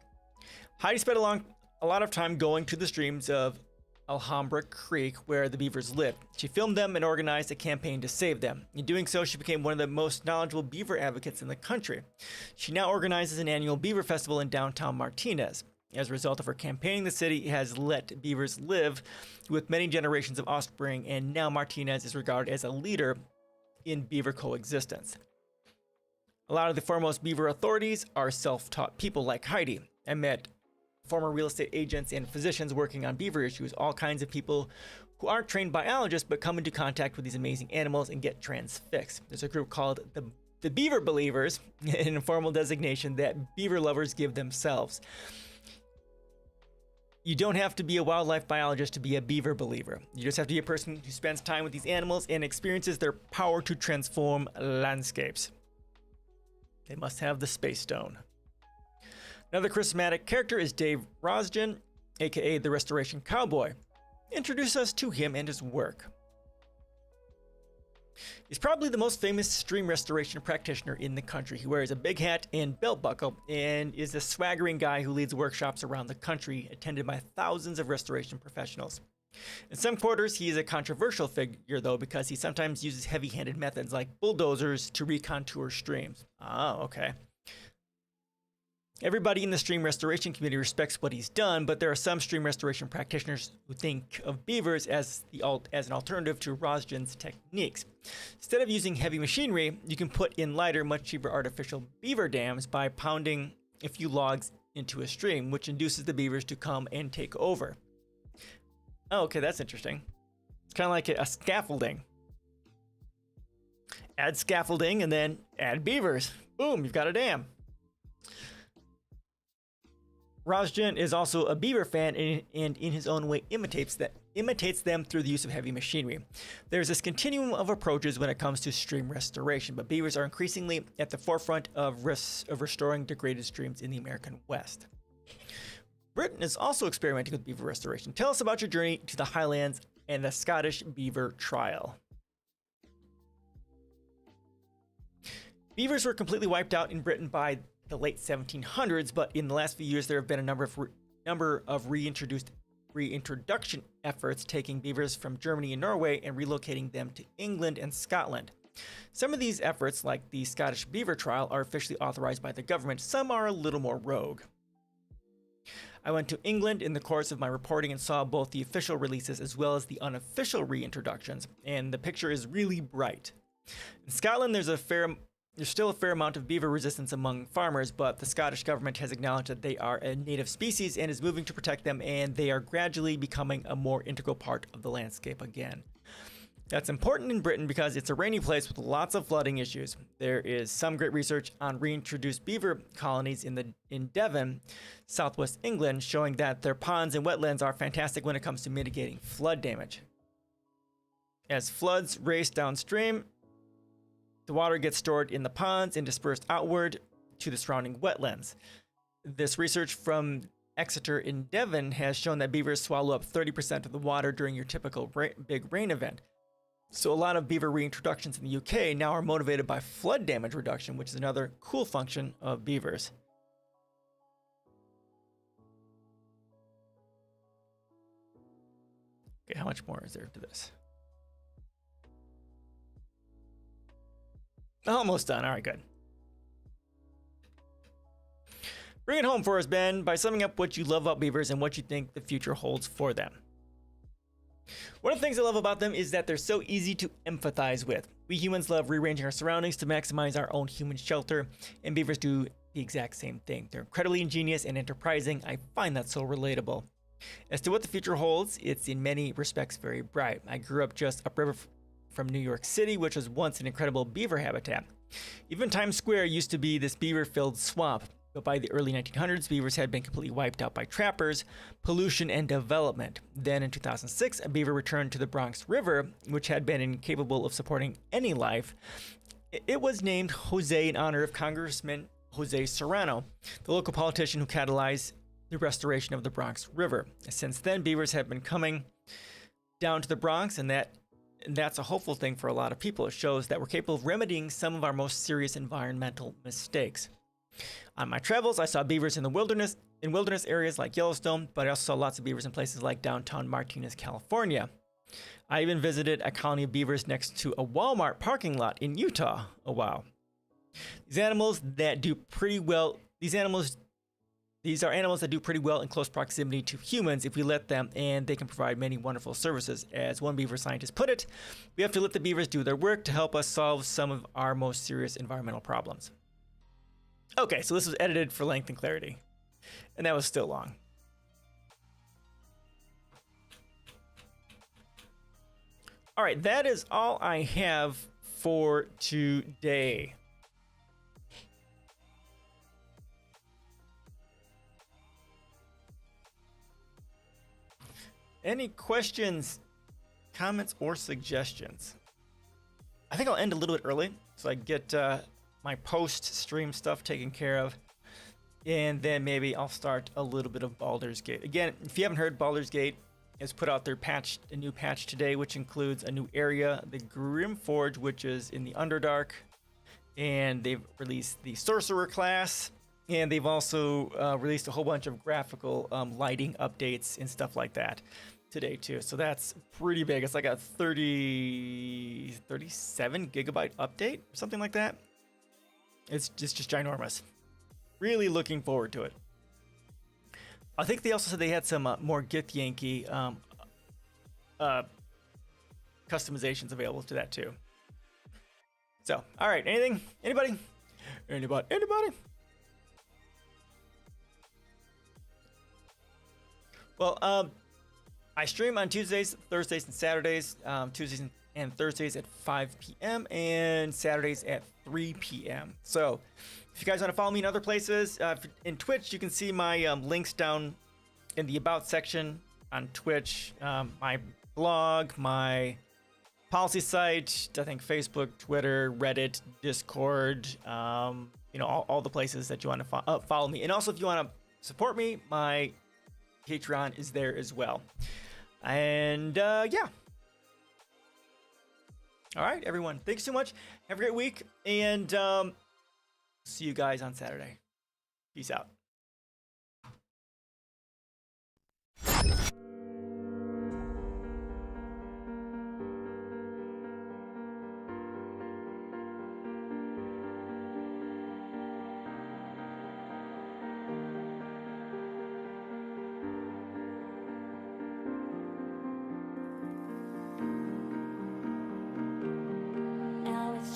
[SPEAKER 1] Heidi spent a lot of time going to the streams of Alhambra Creek where the beavers lived. She filmed them and organized a campaign to save them. In doing so, she became one of the most knowledgeable beaver advocates in the country. She now organizes an annual beaver festival in downtown Martinez. As a result of her campaigning, the city has let beavers live with many generations of offspring, and now Martinez is regarded as a leader in beaver coexistence. A lot of the foremost beaver authorities are self-taught people like Heidi. I met former real estate agents and physicians working on beaver issues, all kinds of people who aren't trained biologists but come into contact with these amazing animals and get transfixed. There's a group called the Beaver Believers, an informal designation that beaver lovers give themselves. You don't have to be a wildlife biologist to be a beaver believer. You just have to be a person who spends time with these animals and experiences their power to transform landscapes. They must have the space stone. Another charismatic character is Dave Rosgen, aka the Restoration Cowboy. Introduce us to him and his work. He's probably the most famous stream restoration practitioner in the country. He wears a big hat and belt buckle and is a swaggering guy who leads workshops around the country, attended by thousands of restoration professionals. In some quarters, he is a controversial figure, though, because he sometimes uses heavy-handed methods like bulldozers to recontour streams. Oh, okay. Everybody in the stream restoration community respects what he's done, but there are some stream restoration practitioners who think of beavers as an alternative to Rosgen's techniques. Instead of using heavy machinery, you can put in lighter, much cheaper artificial beaver dams by pounding a few logs into a stream, which induces the beavers to come and take over. Oh, okay, that's interesting. It's kind of like a scaffolding. Add scaffolding and then add beavers. Boom, you've got a dam. Rosgen is also a beaver fan and in his own way imitates them through the use of heavy machinery. There's this continuum of approaches when it comes to stream restoration, but beavers are increasingly at the forefront of restoring degraded streams in the American West. Britain is also experimenting with beaver restoration. Tell us about your journey to the Highlands and the Scottish beaver trial. Beavers were completely wiped out in Britain by the late 1700s, but in the last few years there have been a number of reintroduction efforts taking beavers from Germany and Norway and relocating them to England and Scotland. Some of these efforts, like the Scottish beaver trial, are officially authorized by the government. Some are a little more rogue. I went to England in the course of my reporting and saw both the official releases as well as the unofficial reintroductions, and the picture is really bright. In Scotland, there's still a fair amount of beaver resistance among farmers, but the Scottish government has acknowledged that they are a native species and is moving to protect them, and they are gradually becoming a more integral part of the landscape again. That's important in Britain because it's a rainy place with lots of flooding issues. There is some great research on reintroduced beaver colonies in Devon, southwest England, showing that their ponds and wetlands are fantastic when it comes to mitigating flood damage. As floods race downstream, the water gets stored in the ponds and dispersed outward to the surrounding wetlands. This research from Exeter in Devon has shown that beavers swallow up 30% of the water during your typical big rain event. So a lot of beaver reintroductions in the UK now are motivated by flood damage reduction, which is another cool function of beavers. Okay, how much more is there to this? Almost done. All right, good. Bring it home for us, Ben, by summing up what you love about beavers and what you think the future holds for them. One of the things I love about them is that they're so easy to empathize with. We humans love rearranging our surroundings to maximize our own human shelter, and beavers do the exact same thing. They're incredibly ingenious and enterprising. I find that so relatable. As to what the future holds, it's in many respects very bright. I grew up just upriver from New York City, which was once an incredible beaver habitat. Even Times Square used to be this beaver-filled swamp. But by the early 1900s, beavers had been completely wiped out by trappers, pollution, and development. Then in 2006, a beaver returned to the Bronx River, which had been incapable of supporting any life. It was named Jose in honor of Congressman Jose Serrano, the local politician who catalyzed the restoration of the Bronx River. Since then, beavers have been coming down to the Bronx, and that's a hopeful thing for a lot of people. It shows that we're capable of remedying some of our most serious environmental mistakes. On my travels, I saw beavers in wilderness areas like Yellowstone, but I also saw lots of beavers in places like downtown Martinez, California. I even visited a colony of beavers next to a Walmart parking lot in Utah. Oh, wow. These are animals that do pretty well in close proximity to humans if we let them, and they can provide many wonderful services. As one beaver scientist put it, we have to let the beavers do their work to help us solve some of our most serious environmental problems. Okay, so this was edited for length and clarity, and that was still long. All right, that is all I have for today. Any questions, comments, or suggestions? I think I'll end a little bit early so I get my post-stream stuff taken care of. And then maybe I'll start a little bit of Baldur's Gate. Again, if you haven't heard, Baldur's Gate has put out a new patch today, which includes a new area, the Grimforge, which is in the Underdark. And they've released the Sorcerer class. And they've also released a whole bunch of graphical lighting updates and stuff like that today too. So that's pretty big. It's like a 37 gigabyte update or something like that. It's just ginormous. Really looking forward to it. I think they also said they had some more Githyanki customizations available to that too. So, all right, anything? Anybody? Well, I stream on Tuesdays, Thursdays, and Saturdays. Tuesdays and Thursdays at 5 p.m. and Saturdays at 3 p.m. So if you guys want to follow me in other places, in Twitch, you can see my links down in the About section on Twitch, my blog, my policy site, I think Facebook, Twitter, Reddit, Discord, all the places that you want to follow me. And also, if you want to support me, my Patreon is there as well. And yeah. All right, everyone. Thanks so much. Have a great week. And see you guys on Saturday. Peace out.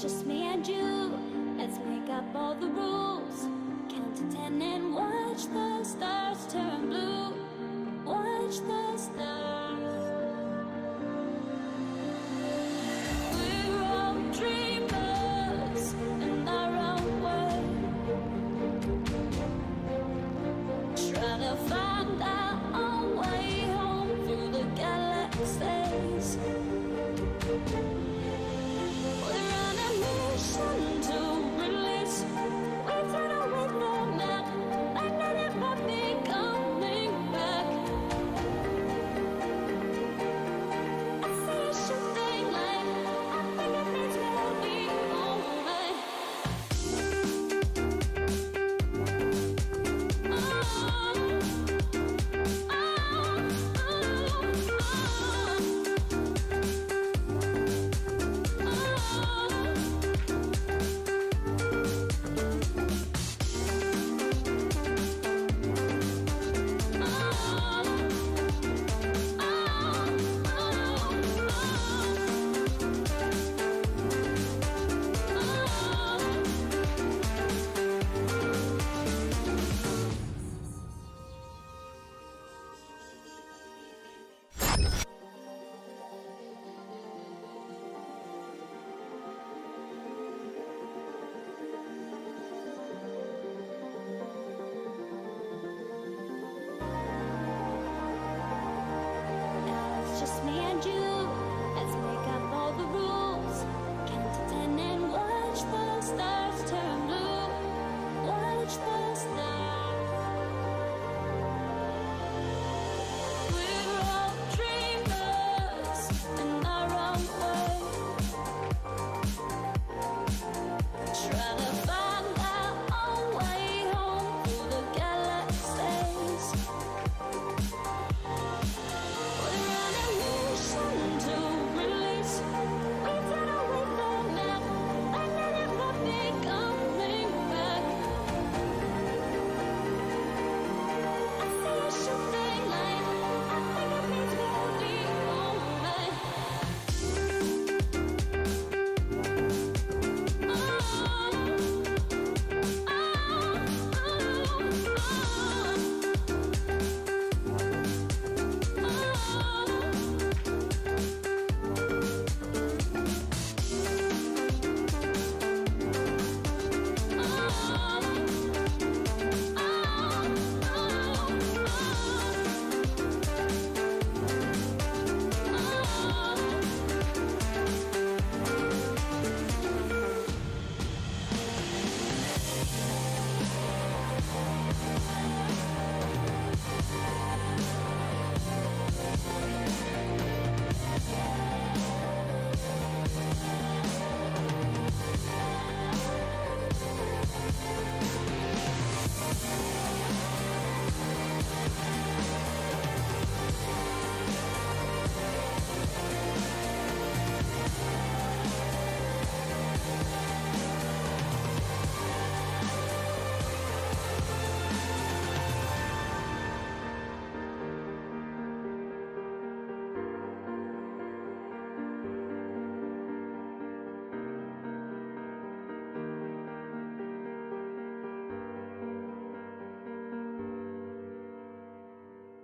[SPEAKER 2] Just me and you, let's make up all the rules. Count to 10 and watch the stars turn blue. Watch the stars.